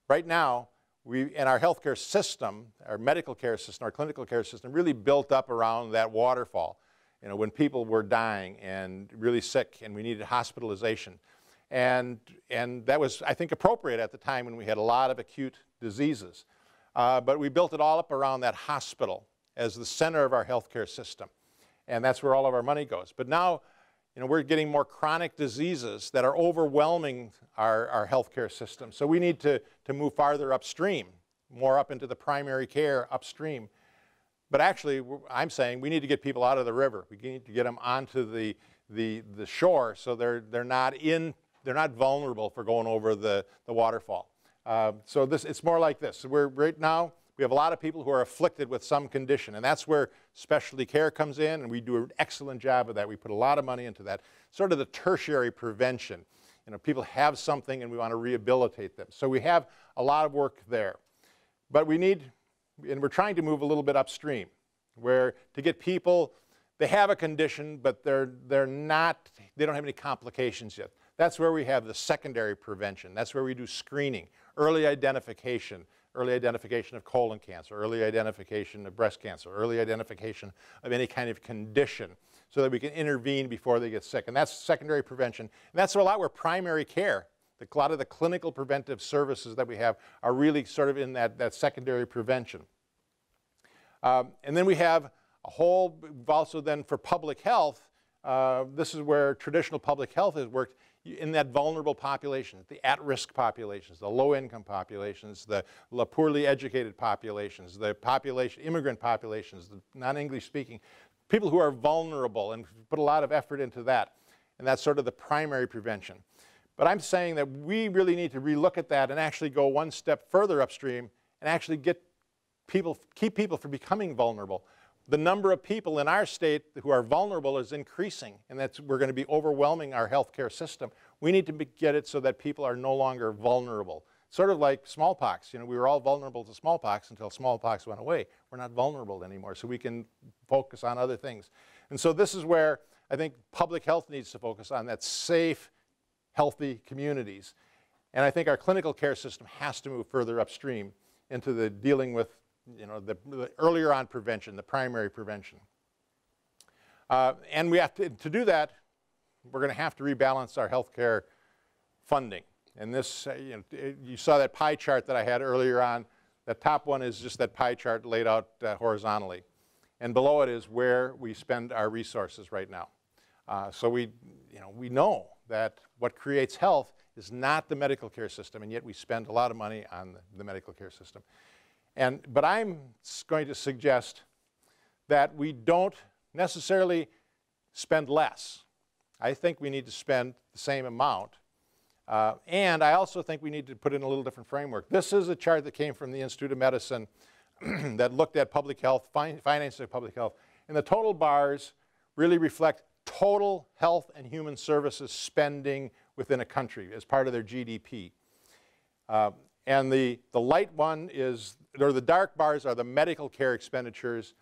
Right now, in our healthcare system, our medical care system, our clinical care system, really built up around that waterfall. You know, when people were dying and really sick and we needed hospitalization. And that was, I think, appropriate at the time when we had a lot of acute diseases. But we built it all up around that hospital as the center of our healthcare system. And that's where all of our money goes. But now, you know, we're getting more chronic diseases that are overwhelming our healthcare system. So we need to move farther upstream, more up into the primary care upstream. But actually, I'm saying we need to get people out of the river. We need to get them onto the shore so they're not vulnerable for going over the waterfall. So it's more like this. So right now, we have a lot of people who are afflicted with some condition, and that's where specialty care comes in, and we do an excellent job of that. We put a lot of money into that, sort of the tertiary prevention. You know, people have something and we want to rehabilitate them. So we have a lot of work there. But we need, and we're trying to move a little bit upstream, where to get people they have a condition, but they don't have any complications yet. That's where we have the secondary prevention. That's where we do screening, early identification of colon cancer, early identification of breast cancer, early identification of any kind of condition, so that we can intervene before they get sick. And that's secondary prevention. And that's a lot where primary care, a lot of the clinical preventive services that we have are really sort of in that secondary prevention. And then we have a whole, also then for public health, this is where traditional public health has worked in that vulnerable population, the at-risk populations, the low-income populations, the poorly educated populations, the immigrant populations, the non-English speaking, people who are vulnerable, and put a lot of effort into that. And that's sort of the primary prevention. But I'm saying that we really need to relook at that and actually go one step further upstream and actually keep people from becoming vulnerable. The number of people in our state who are vulnerable is increasing, and we're going to be overwhelming our healthcare system. We need to get it so that people are no longer vulnerable. Sort of like smallpox. You know, we were all vulnerable to smallpox until smallpox went away. We're not vulnerable anymore, so we can focus on other things. And so this is where I think public health needs to focus on, that safe, healthy communities. And I think our clinical care system has to move further upstream into the dealing with, you know, the earlier on prevention, the primary prevention. And we have to do that, we're going to have to rebalance our healthcare funding. And this, you saw that pie chart that I had earlier on. The top one is just that pie chart laid out horizontally. And below it is where we spend our resources right now. So we know that what creates health is not the medical care system, and yet we spend a lot of money on the medical care system. But I'm going to suggest that we don't necessarily spend less. I think we need to spend the same amount. And I also think we need to put in a little different framework. This is a chart that came from the Institute of Medicine that looked at public health, finances of public health. And the total bars really reflect total health and human services spending within a country as part of their GDP. And the light one is, or the dark bars are the medical care expenditures,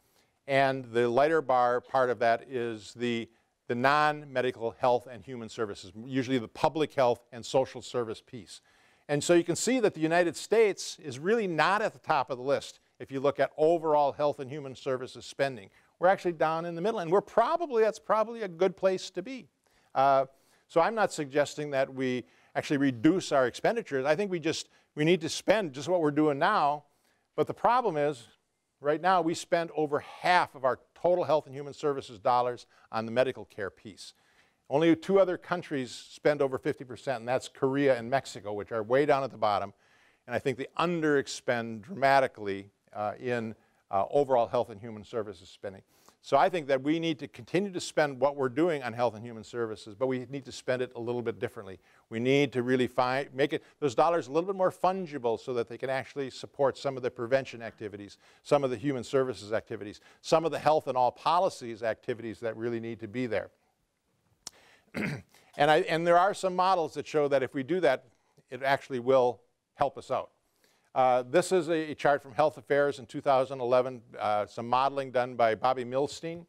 and the lighter bar part of that is the non-medical health and human services, usually the public health and social service piece. And so you can see that the United States is really not at the top of the list if you look at overall health and human services spending. We're actually down in the middle, and that's probably a good place to be. So I'm not suggesting that we actually reduce our expenditures. I think we need to spend just what we're doing now. But the problem is, right now we spend over half of our total health and human services dollars on the medical care piece. Only 2 other countries spend over 50%, and that's Korea and Mexico, which are way down at the bottom. And I think they underexpend dramatically in overall health and human services spending. So I think that we need to continue to spend what we're doing on health and human services, but we need to spend it a little bit differently. We need to really make those dollars a little bit more fungible so that they can actually support some of the prevention activities, some of the human services activities, some of the health and all policies activities that really need to be there. And there are some models that show that if we do that, it actually will help us out. This is a chart from Health Affairs in 2011, some modeling done by Bobby Milstein.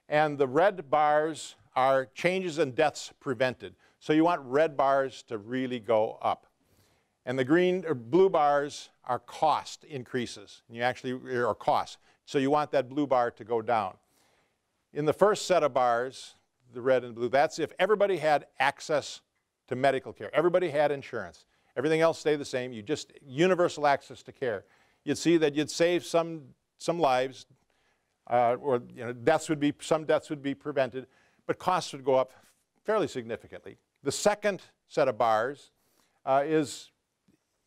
And the red bars are changes in deaths prevented. So you want red bars to really go up. And the green or blue bars are cost increases. Or costs. So you want that blue bar to go down. In the first set of bars, the red and blue, that's if everybody had access to medical care. Everybody had insurance. Everything else stayed the same. You just universal access to care. You'd see that you'd save some lives, or some deaths would be prevented, but costs would go up fairly significantly. The second set of bars is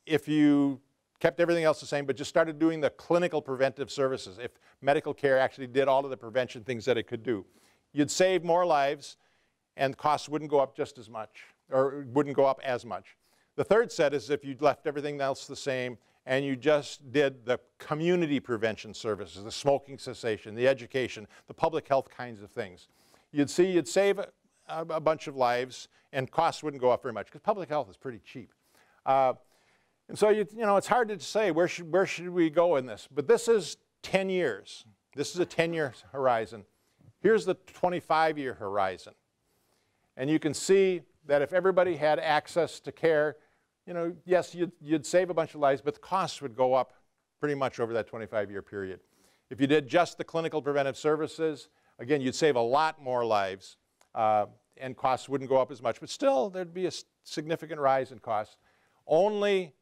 if you kept everything else the same, but just started doing the clinical preventive services. If medical care actually did all of the prevention things that it could do, you'd save more lives, and costs wouldn't go up just as much, or wouldn't go up as much. The third set is if you left everything else the same and you just did the community prevention services, the smoking cessation, the education, the public health kinds of things. You'd save a bunch of lives and costs wouldn't go up very much because public health is pretty cheap. And so it's hard to say where should we go in this. But this is 10 years. This is a 10-year horizon. Here's the 25-year horizon. And you can see that if everybody had access to care, you know, yes, you'd save a bunch of lives, but the costs would go up pretty much over that 25-year period. If you did just the clinical preventive services, again, you'd save a lot more lives, and costs wouldn't go up as much, but still there'd be a significant rise in costs. Only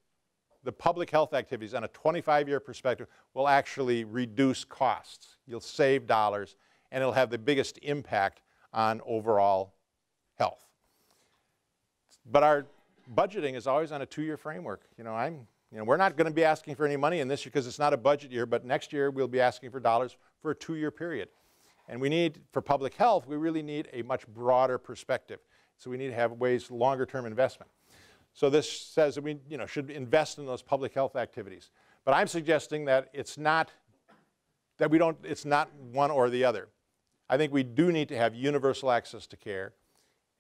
the public health activities on a 25-year perspective will actually reduce costs. You'll save dollars, and it'll have the biggest impact on overall health. But our budgeting is always on a 2-year framework. You know, we're not going to be asking for any money in this year because it's not a budget year, but next year we'll be asking for dollars for a 2-year period. And we need, for public health, we really need a much broader perspective. So we need to have ways, longer-term investment. So this says that we, you know, should invest in those public health activities. But I'm suggesting that it's not one or the other. I think we do need to have universal access to care,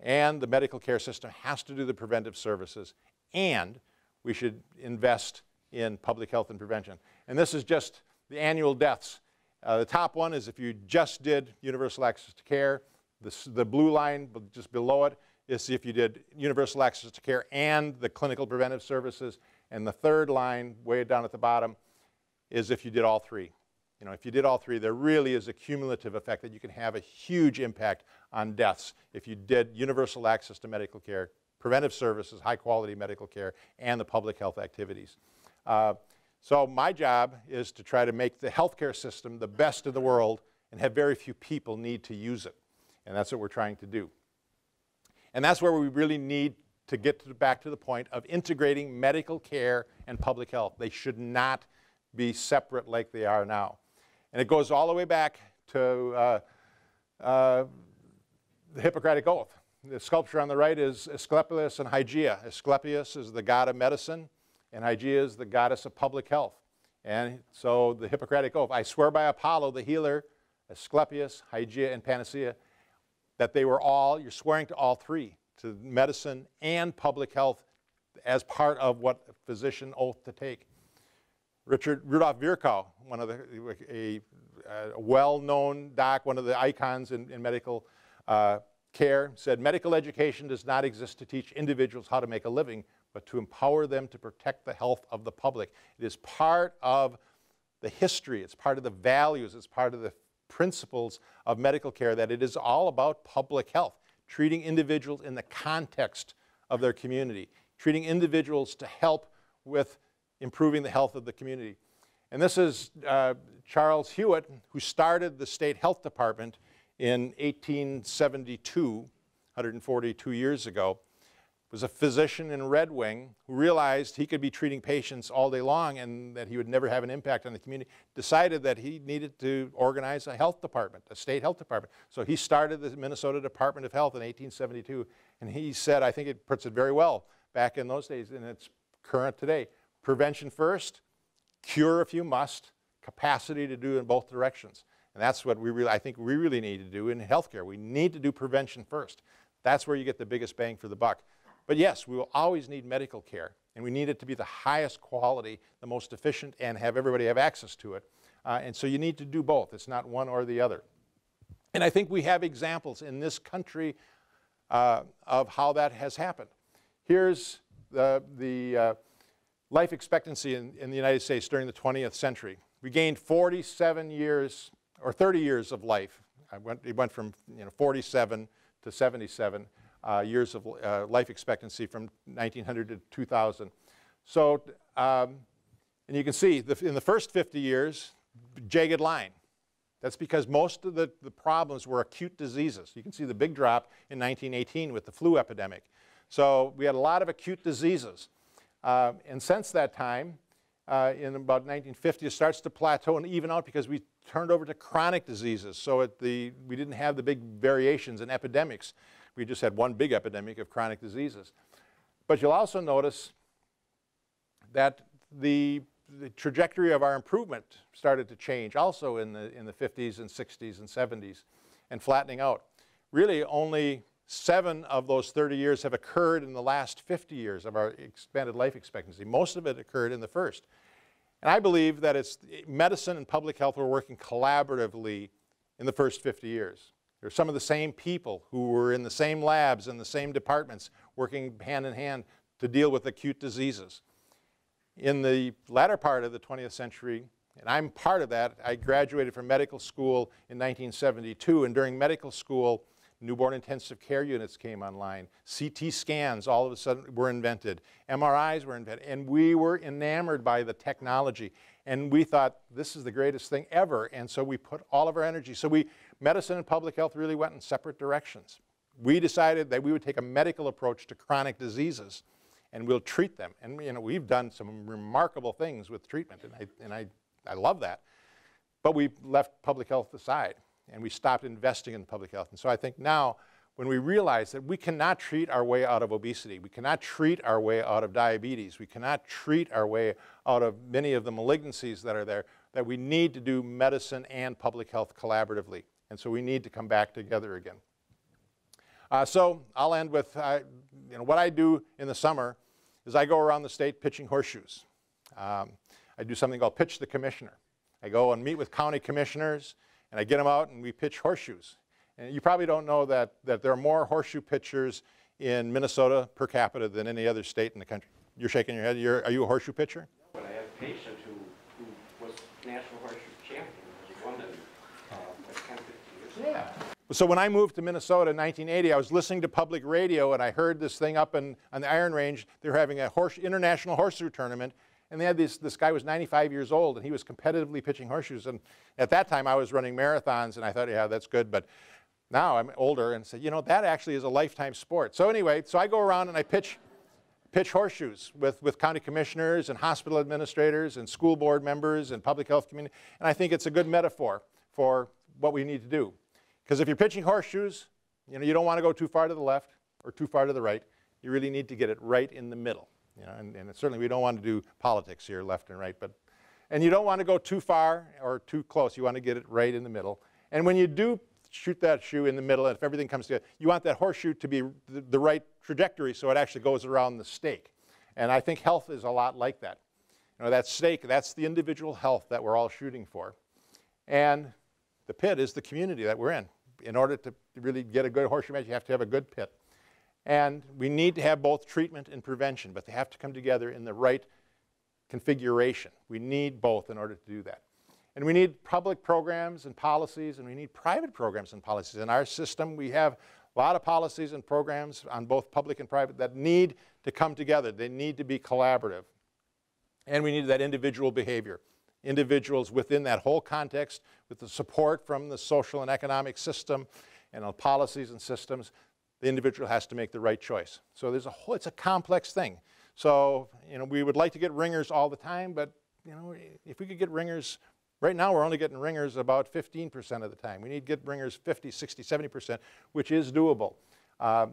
and the medical care system has to do the preventive services, and we should invest in public health and prevention. And this is just the annual deaths. The top one is if you just did universal access to care. The blue line just below it is if you did universal access to care and the clinical preventive services. And the third line, way down at the bottom, is if you did all three. You know, if you did all three, there really is a cumulative effect that you can have a huge impact on deaths if you did universal access to medical care, preventive services, high-quality medical care, and the public health activities. So my job is to try to make the healthcare system the best in the world and have very few people need to use it. And that's what we're trying to do. And that's where we really need to get back to the point of integrating medical care and public health. They should not be separate like they are now. And it goes all the way back to the Hippocratic Oath. The sculpture on the right is Asclepius and Hygeia. Asclepius is the god of medicine, and Hygeia is the goddess of public health. And so the Hippocratic Oath, I swear by Apollo, the healer, Asclepius, Hygeia, and Panacea, that they were all, you're swearing to all three, to medicine and public health as part of what a physician oath to take. Rudolf Virchow, one of a well-known doc, one of the icons in medical care, said, medical education does not exist to teach individuals how to make a living, but to empower them to protect the health of the public. It is part of the history, it's part of the values, it's part of the principles of medical care that it is all about public health, treating individuals in the context of their community, treating individuals to help with improving the health of the community. And this is Charles Hewitt, who started the state health department in 1872, 142 years ago. Was a physician in Red Wing who realized he could be treating patients all day long and that he would never have an impact on the community, decided that he needed to organize a health department, a state health department. So he started the Minnesota Department of Health in 1872, and he said, I think it puts it very well back in those days, and it's current today. Prevention first, cure if you must, capacity to do in both directions. And that's what I think we really need to do in healthcare. We need to do prevention first. That's where you get the biggest bang for the buck. But yes, we will always need medical care, and we need it to be the highest quality, the most efficient, and have everybody have access to it. And so you need to do both. It's not one or the other. And I think we have examples in this country of how that has happened. Here's the life expectancy in the United States during the 20th century. We gained 47 years, or 30 years of life. It went from 47 to 77. Years of life expectancy from 1900 to 2000. So, and you can see in the first 50 years, jagged line. That's because most of the problems were acute diseases. You can see the big drop in 1918 with the flu epidemic. So we had a lot of acute diseases. And since that time, in about 1950, it starts to plateau and even out because we turned over to chronic diseases. So we didn't have the big variations in epidemics. We just had one big epidemic of chronic diseases. But you'll also notice that the trajectory of our improvement started to change also in the 50s and 60s and 70s and flattening out. Really only 7 of those 30 years have occurred in the last 50 years of our expanded life expectancy. Most of it occurred in the first. And I believe that it's medicine and public health were working collaboratively in the first 50 years. They're some of the same people who were in the same labs and the same departments working hand in hand to deal with acute diseases. In the latter part of the 20th century, and I'm part of that, I graduated from medical school in 1972, and during medical school, newborn intensive care units came online. CT scans all of a sudden were invented. MRIs were invented, and we were enamored by the technology. And we thought, this is the greatest thing ever, and so we put all of our energy. So medicine and public health really went in separate directions. We decided that we would take a medical approach to chronic diseases, and we'll treat them. And we've done some remarkable things with treatment, and I love that. But we left public health aside, and we stopped investing in public health. And so I think now, when we realize that we cannot treat our way out of obesity, we cannot treat our way out of diabetes, we cannot treat our way out of many of the malignancies that are there, that we need to do medicine and public health collaboratively. And so we need to come back together again. So I'll end with, what I do in the summer is I go around the state pitching horseshoes. I do something called Pitch the Commissioner. I go and meet with county commissioners, and I get them out and we pitch horseshoes. And you probably don't know that there are more horseshoe pitchers in Minnesota per capita than any other state in the country. You're shaking your head. Are you a horseshoe pitcher? No, but I have a patient who was national horseshoe champion. He won it like 10, 15 years ago. Yeah. So when I moved to Minnesota in 1980, I was listening to public radio, and I heard this thing up on the Iron Range. They were having a international horseshoe tournament. And they had this guy was 95 years old, and he was competitively pitching horseshoes. And at that time, I was running marathons, and I thought, yeah, that's good. But now I'm older and said, that actually is a lifetime sport. So anyway, I go around and I pitch horseshoes with county commissioners and hospital administrators and school board members and public health community. And I think it's a good metaphor for what we need to do. Because if you're pitching horseshoes, you don't want to go too far to the left or too far to the right. You really need to get it right in the middle. And certainly we don't want to do politics here, left and right, and you don't want to go too far or too close. You want to get it right in the middle. And when you do shoot that shoe in the middle, and if everything comes together, you want that horseshoe to be the right trajectory so it actually goes around the stake. And I think health is a lot like that. That stake, that's the individual health that we're all shooting for. And the pit is the community that we're in. In order to really get a good horseshoe match, you have to have a good pit. And we need to have both treatment and prevention, but they have to come together in the right configuration. We need both in order to do that. And we need public programs and policies, and we need private programs and policies. In our system, we have a lot of policies and programs on both public and private that need to come together. They need to be collaborative. And we need that individual behavior. Individuals within that whole context, with the support from the social and economic system and the policies and systems, the individual has to make the right choice. So it's a complex thing. So, we would like to get ringers all the time, but, if we could get ringers, right now we're only getting ringers about 15% of the time. We need to get ringers 50, 60, 70%, which is doable.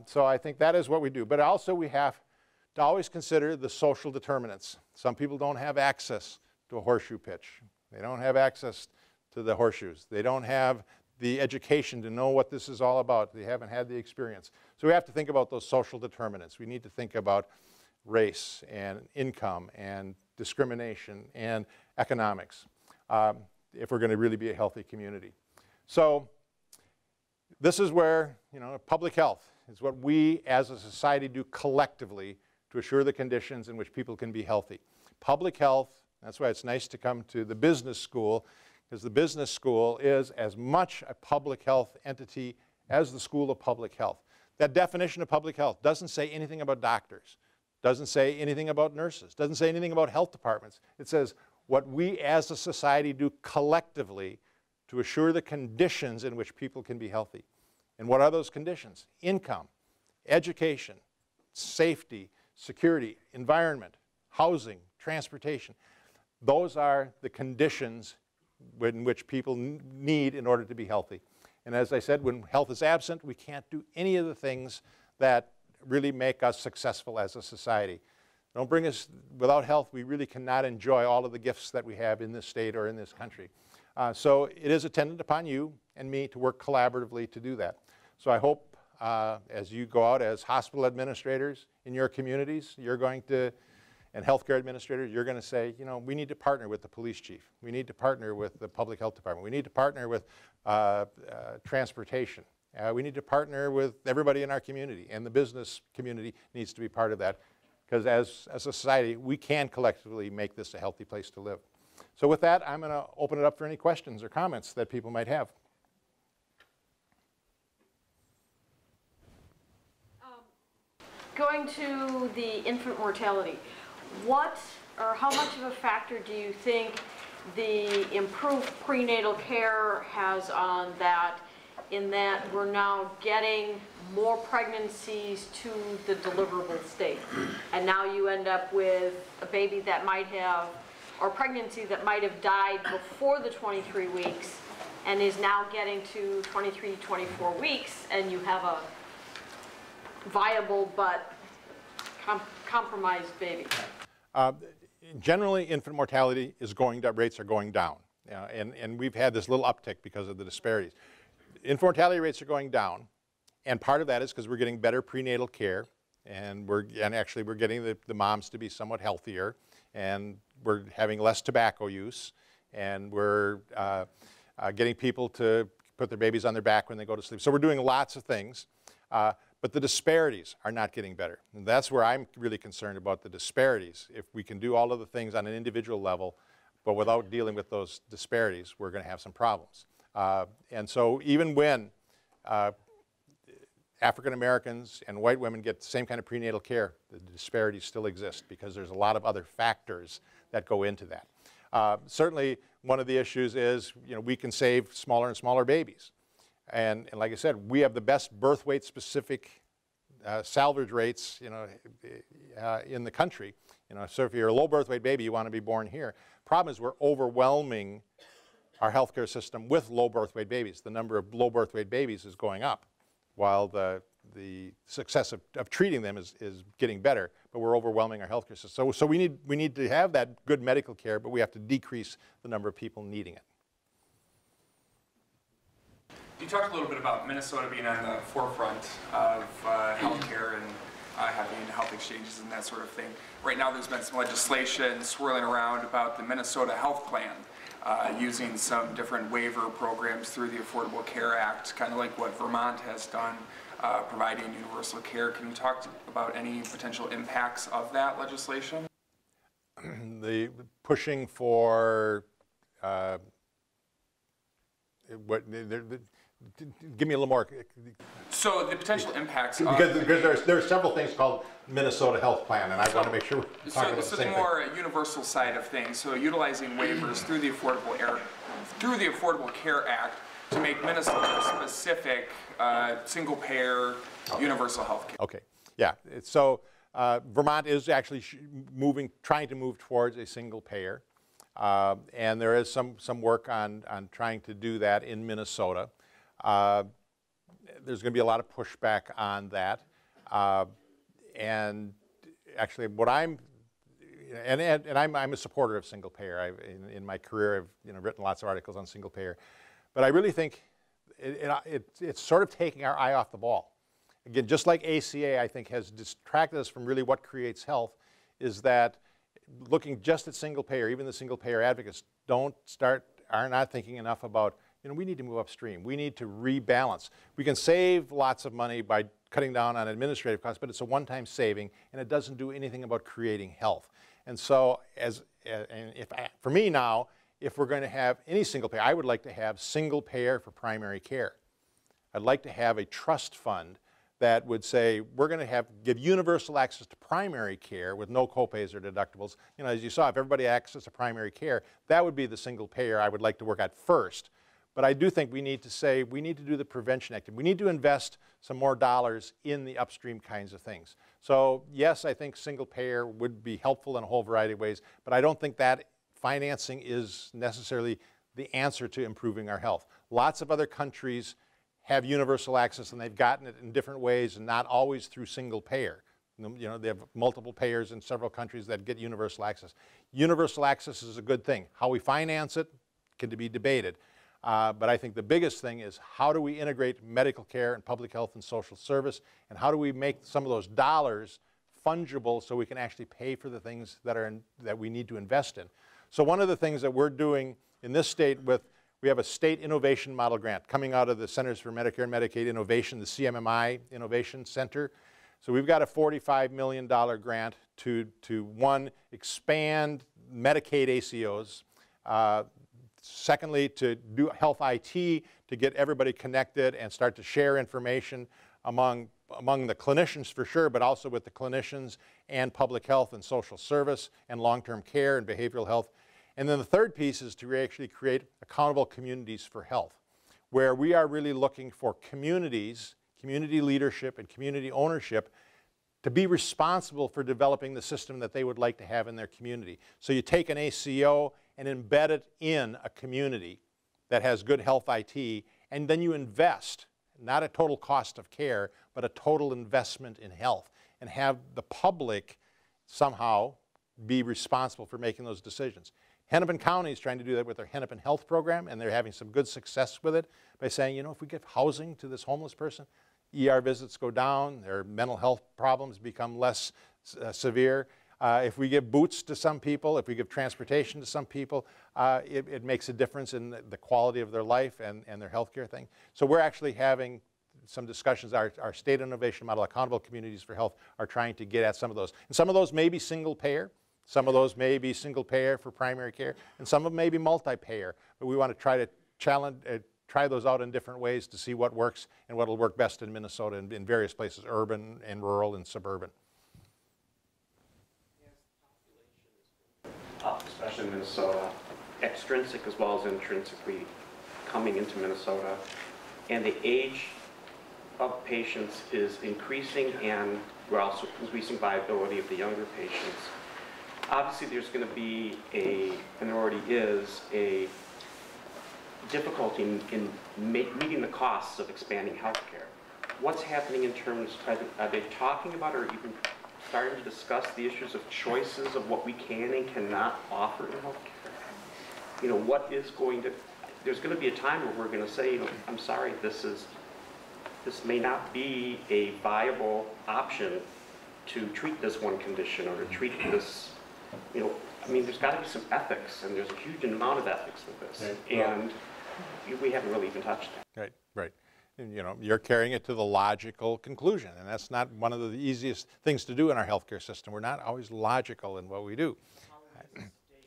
So I think that is what we do. But also we have to always consider the social determinants. Some people don't have access to a horseshoe pitch. They don't have access to the horseshoes. They don't have the education to know what this is all about. They haven't had the experience. So we have to think about those social determinants. We need to think about race and income and discrimination and economics if we're going to really be a healthy community. So this is where, public health is what we as a society do collectively to assure the conditions in which people can be healthy. Public health, that's why it's nice to come to the business school, because the business school is as much a public health entity as the School of Public Health. That definition of public health doesn't say anything about doctors, doesn't say anything about nurses, doesn't say anything about health departments. It says what we as a society do collectively to assure the conditions in which people can be healthy. And what are those conditions? Income, education, safety, security, environment, housing, transportation. Those are the conditions in which people need in order to be healthy. And as I said, when health is absent, we can't do any of the things that really make us successful as a society. Don't bring us, without health, we really cannot enjoy all of the gifts that we have in this state or in this country. So it is attendant upon you and me to work collaboratively to do that. So I hope as you go out as hospital administrators in your communities, you're going to and healthcare administrators, you're going to say, you know, we need to partner with the police chief. We need to partner with the public health department. We need to partner with transportation. We need to partner with everybody in our community, and the business community needs to be part of that, because as a society, we can collectively make this a healthy place to live. So with that, I'm going to open it up for any questions or comments that people might have. Going to the infant mortality, what or how much of a factor do you think the improved prenatal care has on that, in that we're now getting more pregnancies to the deliverable state, and now you end up with a baby that might have, or pregnancy that might have died before the 23 weeks and is now getting to 23, 24 weeks, and you have a viable but compromised baby? Generally, infant mortality is rates are going down, and we've had this little uptick because of the disparities. Infant mortality rates are going down, and part of that is because we're getting better prenatal care, and actually we're getting the moms to be somewhat healthier, and we're having less tobacco use, and we're getting people to put their babies on their back when they go to sleep. So we're doing lots of things. But the disparities are not getting better. And that's where I'm really concerned about the disparities. If we can do all of the things on an individual level, but without dealing with those disparities, we're going to have some problems. And so even when African Americans and white women get the same kind of prenatal care, the disparities still exist because there's a lot of other factors that go into that. Certainly, one of the issues is, you know, we can save smaller and smaller babies. And like I said, we have the best birth weight specific salvage rates, you know, in the country. You know, so if you're a low birth weight baby, you want to be born here. Problem is, we're overwhelming our healthcare system with low birth weight babies. The number of low birth weight babies is going up, while the success of treating them is getting better. But we're overwhelming our healthcare system. So we need to have that good medical care, but we have to decrease the number of people needing it. You talked a little bit about Minnesota being on the forefront of healthcare and having health exchanges and that sort of thing. Right now there's been some legislation swirling around about the Minnesota Health Plan, using some different waiver programs through the Affordable Care Act, kind of like what Vermont has done, providing universal care. Can you talk about any potential impacts of that legislation? The pushing for give me a little more. So the potential impacts. Because there are several things called Minnesota Health Plan, and I want to make sure we're talking about the same thing. So the more universal side of things, so utilizing waivers through the Affordable Care Act to make Minnesota specific, single-payer, universal health care. Okay, yeah. So Vermont is actually trying to move towards a single payer, and there is some work on trying to do that in Minnesota. There's going to be a lot of pushback on that, and actually, what I'm a supporter of single payer. In my career, I've written lots of articles on single payer, but I really think it's sort of taking our eye off the ball. Again, just like ACA, I think has distracted us from really what creates health, is that looking just at single payer, even the single payer advocates are not thinking enough about, we need to move upstream. We need to rebalance. We can save lots of money by cutting down on administrative costs, but it's a one-time saving, and it doesn't do anything about creating health. And so, for me now, if we're going to have any single payer, I would like to have single payer for primary care. I'd like to have a trust fund that would say, we're going to give universal access to primary care with no copays or deductibles. As you saw, if everybody had access to primary care, that would be the single payer I would like to work at first. But I do think we need to do the prevention activity. We need to invest some more dollars in the upstream kinds of things. So yes, I think single payer would be helpful in a whole variety of ways, but I don't think that financing is necessarily the answer to improving our health. Lots of other countries have universal access, and they've gotten it in different ways and not always through single payer. They have multiple payers in several countries that get universal access. Universal access is a good thing. How we finance it can be debated. But I think the biggest thing is, how do we integrate medical care and public health and social service, and how do we make some of those dollars fungible so we can actually pay for the things that we need to invest in. So one of the things that we're doing in this state we have a state innovation model grant coming out of the Centers for Medicare and Medicaid Innovation, the CMMI Innovation Center. So we've got a $45 million grant to one, expand Medicaid ACOs, secondly, to do health IT to get everybody connected and start to share information among the clinicians for sure, but also with the clinicians and public health and social service and long-term care and behavioral health. And then the third piece is to actually create accountable communities for health, where we are really looking for communities, community leadership and community ownership to be responsible for developing the system that they would like to have in their community. So you take an ACO and embed it in a community that has good health IT, and then you invest, not a total cost of care, but a total investment in health, and have the public somehow be responsible for making those decisions. Hennepin County is trying to do that with their Hennepin Health Program, and they're having some good success with it by saying, you know, if we give housing to this homeless person, ER visits go down, their mental health problems become less severe. If we give boots to some people, if we give transportation to some people, it makes a difference in the quality of their life and their healthcare thing. So we're actually having some discussions. Our state innovation model, Accountable Communities for Health, are trying to get at some of those. And some of those may be single payer. Some of those may be single payer for primary care, and some of them may be multi-payer. But we want to try to try those out in different ways to see what works and what will work best in Minnesota and in various places, urban and rural and suburban. Up, especially in Minnesota, extrinsic as well as intrinsically coming into Minnesota, and the age of patients is increasing, and we're also increasing viability of the younger patients. Obviously, there's going to be and there already is, a difficulty in meeting the costs of expanding healthcare. What's happening in terms, are they talking about or even starting to discuss the issues of choices of what we can and cannot offer in healthcare? You know, what is going to, there's going to be a time where we're going to say, you know, I'm sorry, this may not be a viable option to treat this one condition or to treat this, you know, I mean, there's got to be some ethics, and there's a huge amount of ethics with this, and we haven't really even touched that. Right, right. And, you know, you're carrying it to the logical conclusion, and that's not one of the easiest things to do in our healthcare system. We're not always logical in what we do.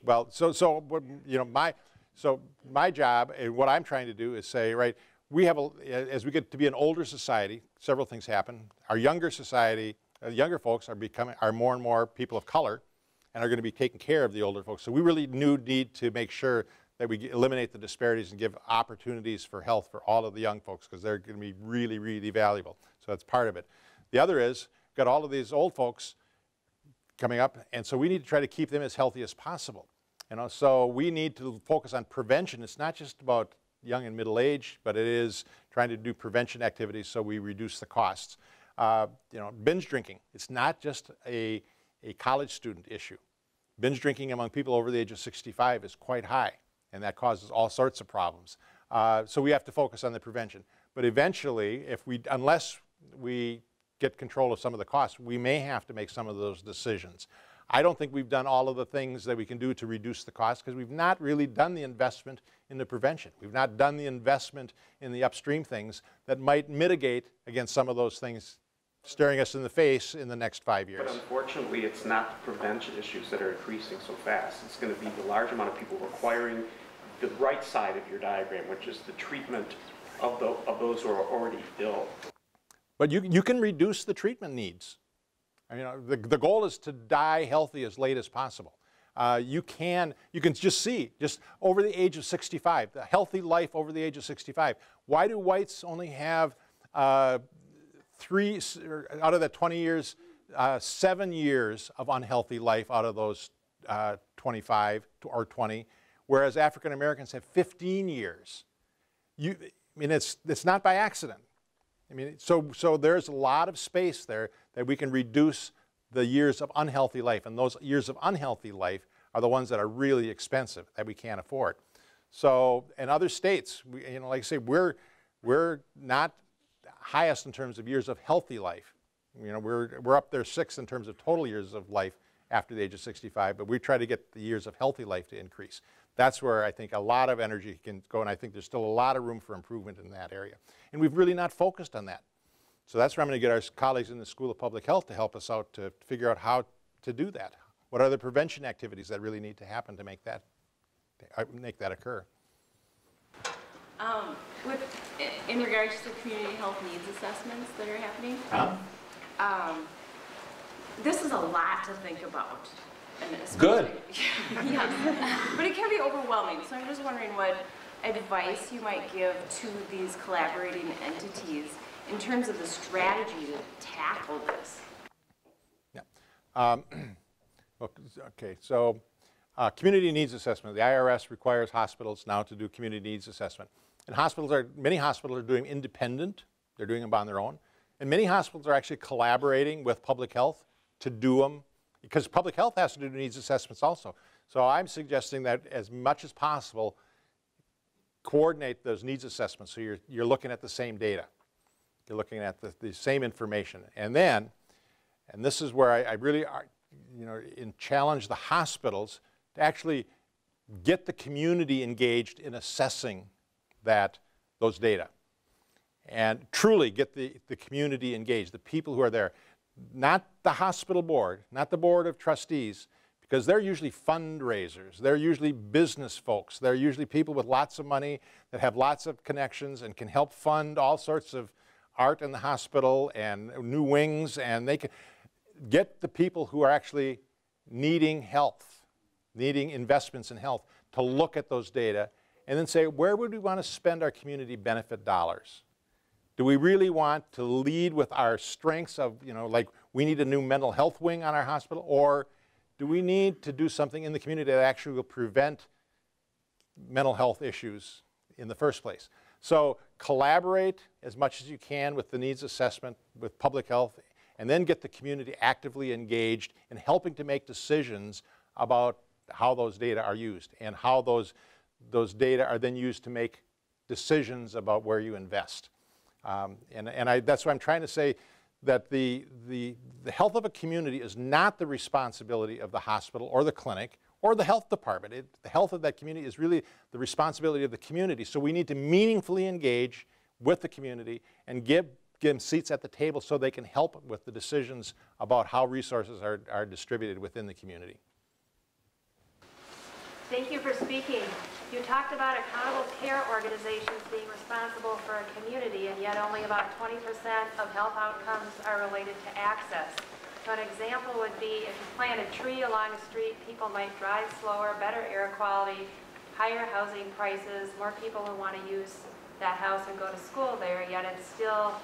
Well, you know, my job and what I'm trying to do is say, right, we have as we get to be an older society, several things happen. Our younger society, younger folks are more and more people of color, and are going to be taking care of the older folks. So we really need to make sure that we eliminate the disparities and give opportunities for health for all of the young folks, because they're going to be really, really valuable. So that's part of it. The other is, we've got all of these old folks coming up, and so we need to try to keep them as healthy as possible. You know, so we need to focus on prevention. It's not just about young and middle age, but it is trying to do prevention activities so we reduce the costs. You know, binge drinking. It's not just a college student issue. Binge drinking among people over the age of 65 is quite high, and that causes all sorts of problems. So we have to focus on the prevention. But eventually, unless we get control of some of the costs, we may have to make some of those decisions. I don't think we've done all of the things that we can do to reduce the cost, because we've not really done the investment in the prevention. We've not done the investment in the upstream things that might mitigate against some of those things staring us in the face in the next 5 years. But unfortunately, it's not the prevention issues that are increasing so fast. It's going to be the large amount of people requiring the right side of your diagram, which is the treatment of those who are already ill. But you can reduce the treatment needs. I mean, the goal is to die healthy as late as possible. You can just see, just over the age of 65, the healthy life over the age of 65. Why do whites only have 3 out of that 20 years, 7 years of unhealthy life out of those 25 or 20, whereas African Americans have 15 years? I mean, it's not by accident. I mean, so there's a lot of space there that we can reduce the years of unhealthy life, and those years of unhealthy life are the ones that are really expensive, that we can't afford. So in other states, you know, like I say, we're not highest in terms of years of healthy life. You know, we're up there 6 in terms of total years of life after the age of 65, but we try to get the years of healthy life to increase. That's where I think a lot of energy can go, and I think there's still a lot of room for improvement in that area. And we've really not focused on that. So that's where I'm going to get our colleagues in the School of Public Health to help us out to figure out how to do that. What are the prevention activities that really need to happen to make that occur? In regards to community health needs assessments that are happening, this is a lot to think about. Good. Yes, but it can be overwhelming. So I'm just wondering what advice you might give to these collaborating entities in terms of the strategy to tackle this. Yeah. Okay, so community needs assessment. The IRS requires hospitals now to do community needs assessment. And many hospitals are doing independent, they're doing them on their own. And many hospitals are actually collaborating with public health to do them, because public health has to do needs assessments also. So I'm suggesting that as much as possible, coordinate those needs assessments so you're looking at the same data. You're looking at the same information. And then, and this is where I really challenge the hospitals to actually get the community engaged in assessing those data. And truly get the community engaged, the people who are there. Not the hospital board, not the board of trustees, because they're usually fundraisers. They're usually business folks. They're usually people with lots of money that have lots of connections and can help fund all sorts of art in the hospital and new wings, and they can get the people who are actually needing health, needing investments in health, to look at those data and then say, where would we want to spend our community benefit dollars? Do we really want to lead with our strengths of, like we need a new mental health wing on our hospital, or do we need to do something in the community that actually will prevent mental health issues in the first place? So collaborate as much as you can with the needs assessment, with public health, and then get the community actively engaged in helping to make decisions about how those data are used and how those data are then used to make decisions about where you invest. That's why I'm trying to say that the health of a community is not the responsibility of the hospital or the clinic or the health department. The health of that community is really the responsibility of the community. So we need to meaningfully engage with the community and give them seats at the table so they can help with the decisions about how resources are distributed within the community. Thank you for speaking. You talked about accountable care organizations being responsible for a community, and yet only about 20% of health outcomes are related to access. So an example would be if you plant a tree along a street, people might drive slower, better air quality, higher housing prices, more people who want to use that house and go to school there, yet it's still,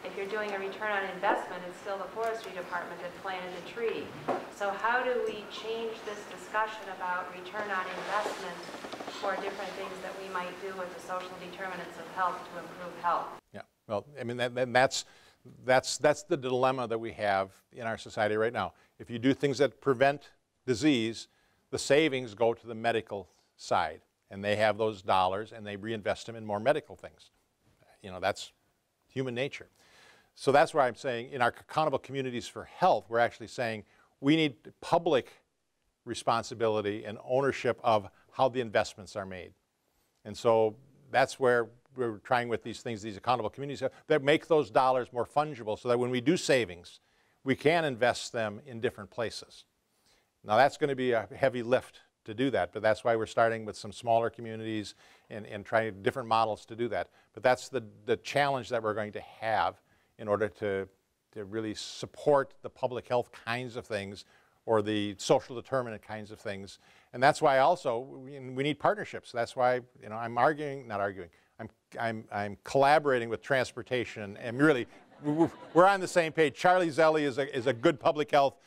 if you're doing a return on investment, it's still the forestry department that planted the tree. So how do we change this discussion about return on investment for different things that we might do with the social determinants of health to improve health? Yeah, well, I mean, that's the dilemma that we have in our society right now. If you do things that prevent disease, the savings go to the medical side, and they have those dollars and they reinvest them in more medical things. That's human nature. So that's why I'm saying in our accountable communities for health, we're actually saying we need public responsibility and ownership of how the investments are made. And so that's where we're trying with these things, these accountable communities, that make those dollars more fungible so that when we do savings, we can invest them in different places. Now that's going to be a heavy lift to do that, but that's why we're starting with some smaller communities and trying different models to do that. But that's the challenge that we're going to have in order to really support the public health kinds of things or the social determinant kinds of things. And that's why also we need partnerships. That's why I'm collaborating with transportation, and really we're on the same page. Charlie Zelli is a good public health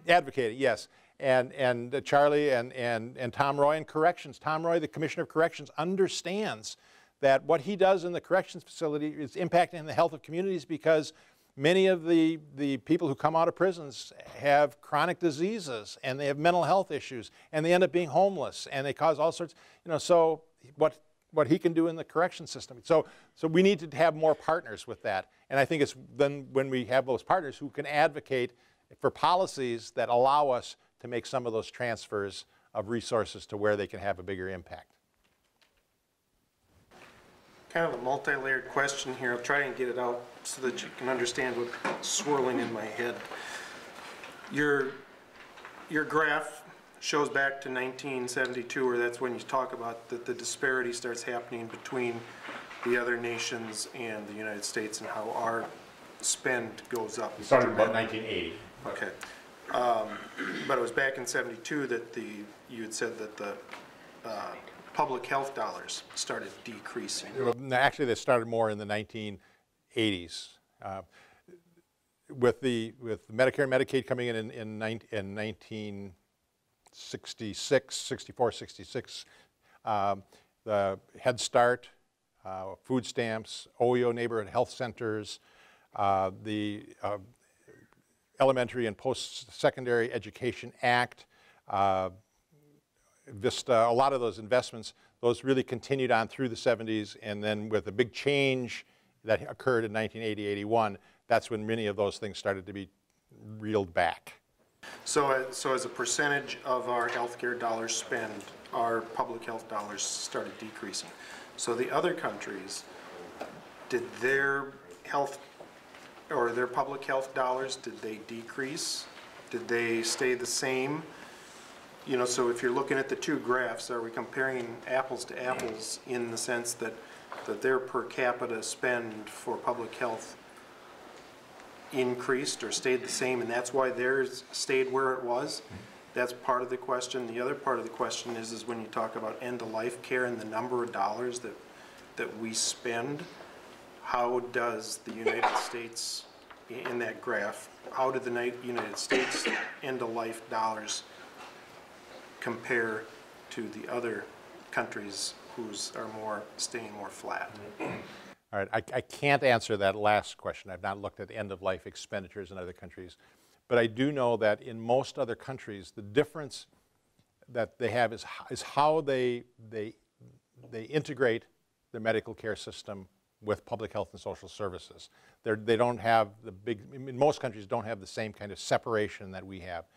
advocate, yes. And Charlie and Tom Roy in corrections. Tom Roy, the Commissioner of Corrections, understands that what he does in the corrections facility is impacting the health of communities because many of the people who come out of prisons have chronic diseases and they have mental health issues and they end up being homeless and they cause all sorts, so what what he can do in the correction system. So we need to have more partners with that. And I think it's then when we have those partners who can advocate for policies that allow us to make some of those transfers of resources to where they can have a bigger impact. Kind of a multi-layered question here. I'll try and get it out so that you can understand what's swirling in my head. Your graph shows back to 1972, where that's when you talk about that the disparity starts happening between the other nations and the United States and how our spend goes up. It started about 1980. Okay. But it was back in 72 that you had said that the public health dollars started decreasing. Actually, they started more in the 1980s. With Medicare and Medicaid coming in 1966, 64, 66, the Head Start, food stamps, OEO neighborhood health centers, the Elementary and Post-Secondary Education Act, Vista, a lot of those investments, those really continued on through the 70s, and then with a big change that occurred in 1980-81, that's when many of those things started to be reeled back. So as a percentage of our healthcare dollars spent, our public health dollars started decreasing. So the other countries, did their health or their public health dollars, did they decrease? Did they stay the same? You know, so if you're looking at the two graphs, are we comparing apples to apples in the sense that their per capita spend for public health increased or stayed the same, and that's why theirs stayed where it was? That's part of the question. The other part of the question is when you talk about end-of-life care and the number of dollars that we spend, how does the United States, in that graph, how did the United States end-of-life dollars compare to the other countries whose are staying more flat? All right, I can't answer that last question. I've not looked at end-of-life expenditures in other countries. But I do know that in most other countries, the difference that they have is how they integrate their medical care system with public health and social services. They don't have the big, in most countries, don't have the same kind of separation that we have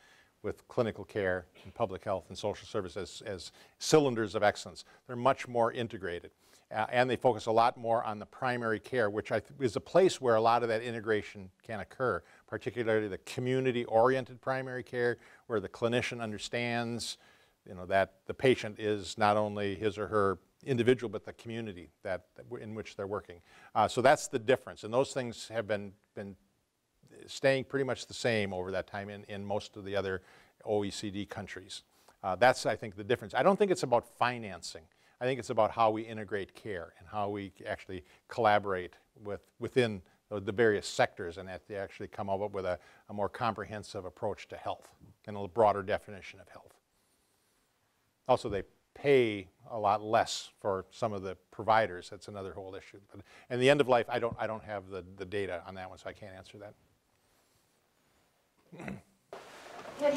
with clinical care and public health and social services as cylinders of excellence. They're much more integrated. And they focus a lot more on the primary care, which is a place where a lot of that integration can occur, particularly the community-oriented primary care, where the clinician understands, you know, that the patient is not only his or her individual, but the community in which they're working. So that's the difference, and those things have been staying pretty much the same over that time in most of the other OECD countries. That's, I think, the difference. I don't think it's about financing. I think it's about how we integrate care and how we actually collaborate within the various sectors, and that they actually come up with a more comprehensive approach to health and a broader definition of health. Also, they pay a lot less for some of the providers. That's another whole issue. And the end of life, I don't have the data on that one, so I can't answer that.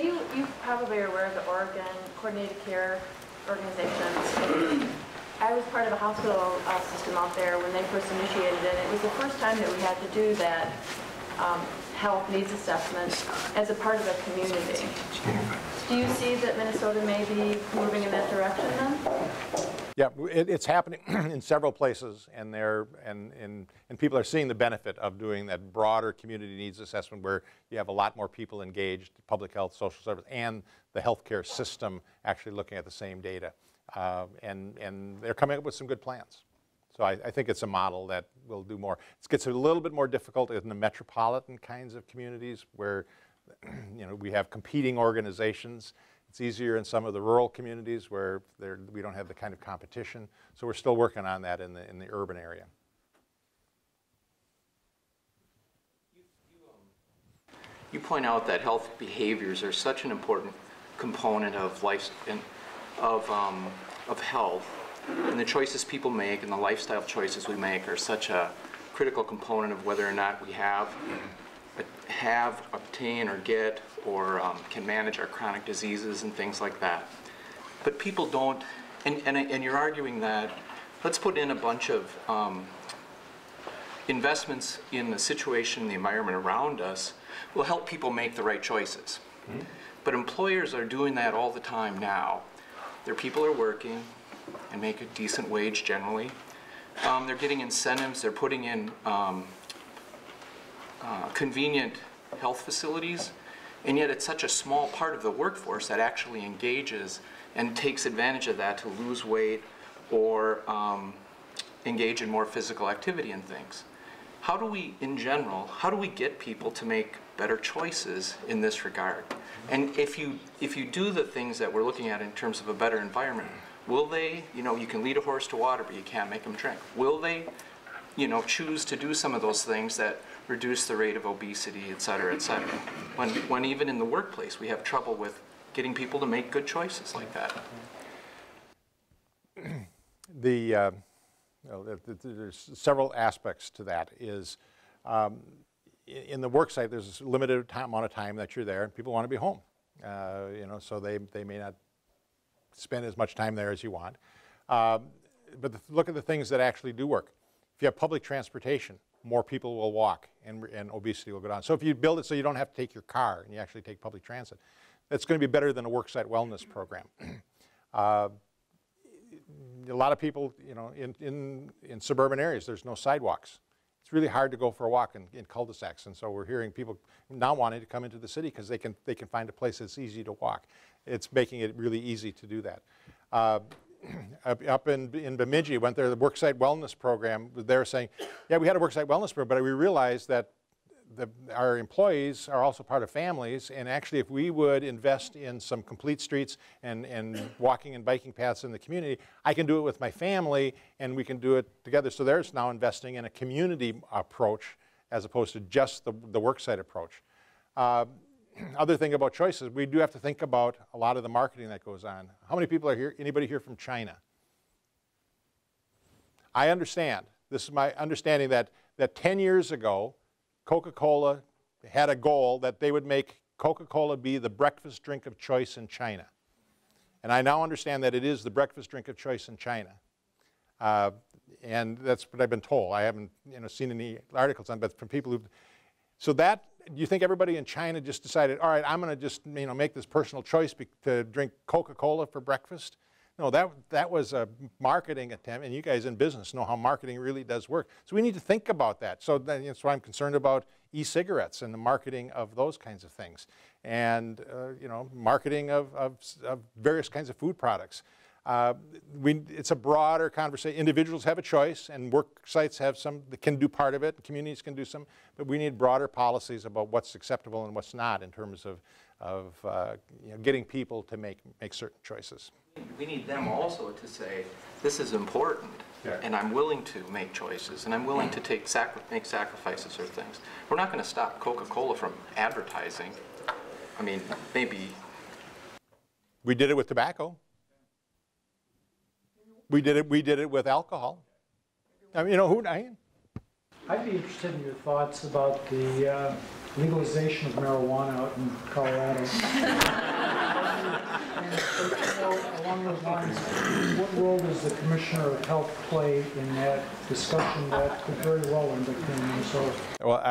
You probably are aware of the Oregon Coordinated Care Organizations. I was part of a hospital system out there when they first initiated it. It was the first time that we had to do that health needs assessment as a part of a community. Do you see that Minnesota may be moving in that direction then? Yeah, it's happening in several places, and people are seeing the benefit of doing that broader community needs assessment, where you have a lot more people engaged, public health, social service, and the healthcare system actually looking at the same data, and they're coming up with some good plans. So I think it's a model that will do more. It gets a little bit more difficult in the metropolitan kinds of communities where, you know, we have competing organizations. It's easier in some of the rural communities where we don't have the kind of competition. So we're still working on that in the urban area. You point out that health behaviors are such an important component of life and of health, and the choices people make and the lifestyle choices we make are such a critical component of whether or not we have, obtain, or get, or can manage our chronic diseases and things like that. But people don't, and you're arguing that let's put in a bunch of investments in the situation, the environment around us, will help people make the right choices. But employers are doing that all the time now. Their people are working and make a decent wage generally. They're getting incentives, they're putting in convenient health facilities, and yet it's such a small part of the workforce that actually engages and takes advantage of that to lose weight or engage in more physical activity and things. How do we, in general, how do we get people to make better choices in this regard? And if you do the things that we're looking at in terms of a better environment, will they, you know, you can lead a horse to water, but you can't make them drink. Will they, you know, choose to do some of those things that reduce the rate of obesity, et cetera, when even in the workplace we have trouble with getting people to make good choices like that? There's several aspects to that. Is in the work site, there's a limited amount of time that you're there, and people want to be home. You know, so they may not spend as much time there as you want. But look at the things that actually do work. If you have public transportation, more people will walk, and obesity will go down. So if you build it so you don't have to take your car and you actually take public transit, that's going to be better than a worksite wellness program. A lot of people, you know, in suburban areas, there's no sidewalks. It's really hard to go for a walk in cul-de-sacs, and so we're hearing people now wanting to come into the city because they can find a place that's easy to walk. It's making it really easy to do that. Up in Bemidji, went there, the worksite wellness program, they're saying, yeah, we had a worksite wellness program, but we realized that our employees are also part of families, and actually if we would invest in some complete streets and walking and biking paths in the community, I can do it with my family and we can do it together. So they're now investing in a community approach as opposed to just the worksite approach. Other thing about choices, we do have to think about a lot of the marketing that goes on. How many people are here? Anybody here from China? I understand, this is my understanding, that 10 years ago, Coca-Cola had a goal that they would make Coca-Cola be the breakfast drink of choice in China. And I now understand that it is the breakfast drink of choice in China. And that's what I've been told. I haven't, you know, seen any articles on it, but from people who've, so that, do you think everybody in China just decided, all right, I'm going to just, you know, make this personal choice to drink Coca-Cola for breakfast? No, that was a marketing attempt, and you guys in business know how marketing really does work. So we need to think about that. So that's why I'm concerned about e-cigarettes and the marketing of those kinds of things, and you know, marketing of various kinds of food products. It's a broader conversation. Individuals have a choice, and work sites have some that can do part of it. Communities can do some, but we need broader policies about what's acceptable and what's not in terms of you know, getting people to make certain choices. We need them also to say, this is important, yeah, and I'm willing to make choices, and I'm willing to make sacrifices or things. We're not going to stop Coca-Cola from advertising. I mean, maybe. We did it with tobacco. We did it with alcohol. I mean, you know, I'd be interested in your thoughts about the legalization of marijuana out in Colorado. And along those lines, what role does the Commissioner of Health play in that discussion that could very well end up in Minnesota? Well,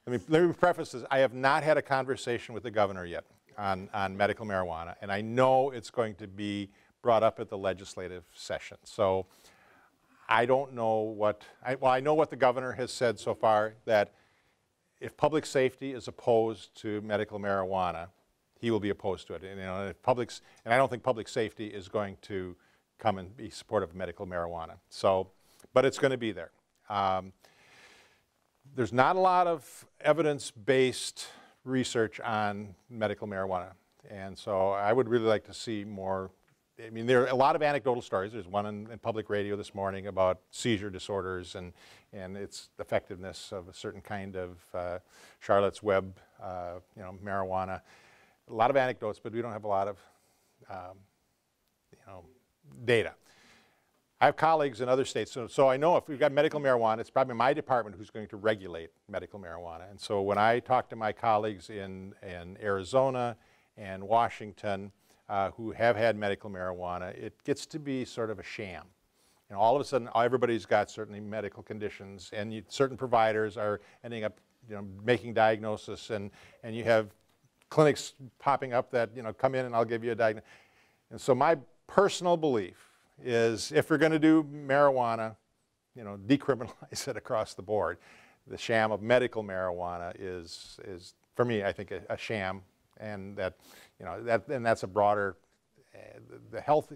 let me preface this. I have not had a conversation with the governor yet on medical marijuana, and I know it's going to be brought up at the legislative session. So I don't know what, I know what the governor has said so far, that if public safety is opposed to medical marijuana, he will be opposed to it. And, you know, and I don't think public safety is going to come and be supportive of medical marijuana. So, but it's going to be there. There's not a lot of evidence-based research on medical marijuana. And so I would really like to see more. I mean, there are a lot of anecdotal stories. There's one in public radio this morning about seizure disorders and its effectiveness of a certain kind of Charlotte's Web, you know, marijuana. A lot of anecdotes, but we don't have a lot of, you know, data. I have colleagues in other states, so I know if we've got medical marijuana, it's probably my department who's going to regulate medical marijuana. And so when I talk to my colleagues in Arizona and Washington, who have had medical marijuana, it gets to be sort of a sham. You know, all of a sudden, everybody's got certainly medical conditions, and certain providers are ending up, you know, making diagnosis, and you have clinics popping up that, you know, come in and I'll give you a diagnosis. And so my personal belief is, if we're going to do marijuana, you know, decriminalize it across the board. The sham of medical marijuana is for me, I think, a sham, and that, you know, that's a broader, the health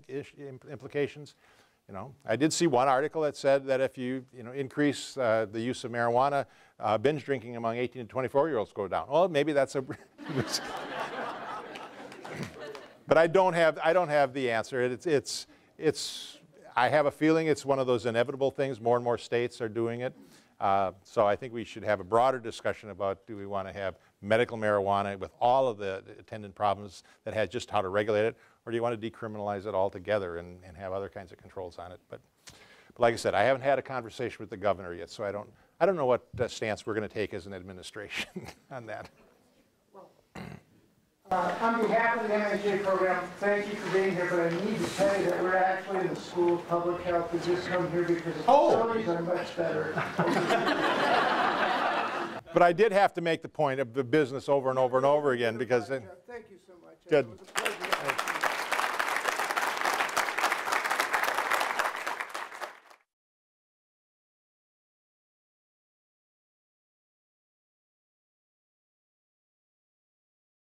implications. You know, I did see one article that said that if you increase the use of marijuana, binge drinking among 18 to 24-year-olds go down. Well, maybe that's a but I don't have the answer. I have a feeling it's one of those inevitable things. More and more states are doing it. So I think we should have a broader discussion about, do we want to have medical marijuana with all of the attendant problems that has, just how to regulate it, or do you want to decriminalize it altogether and have other kinds of controls on it? But like I said, I haven't had a conversation with the governor yet, so I don't know what stance we're going to take as an administration on that. On behalf of the MDH program, thank you for being here, but I need to tell you that we're actually in the School of Public Health. We just come here because the facilities are much better. But I did have to make the point of the business over and over and over again, because... Thank you so much. Good. It was a pleasure.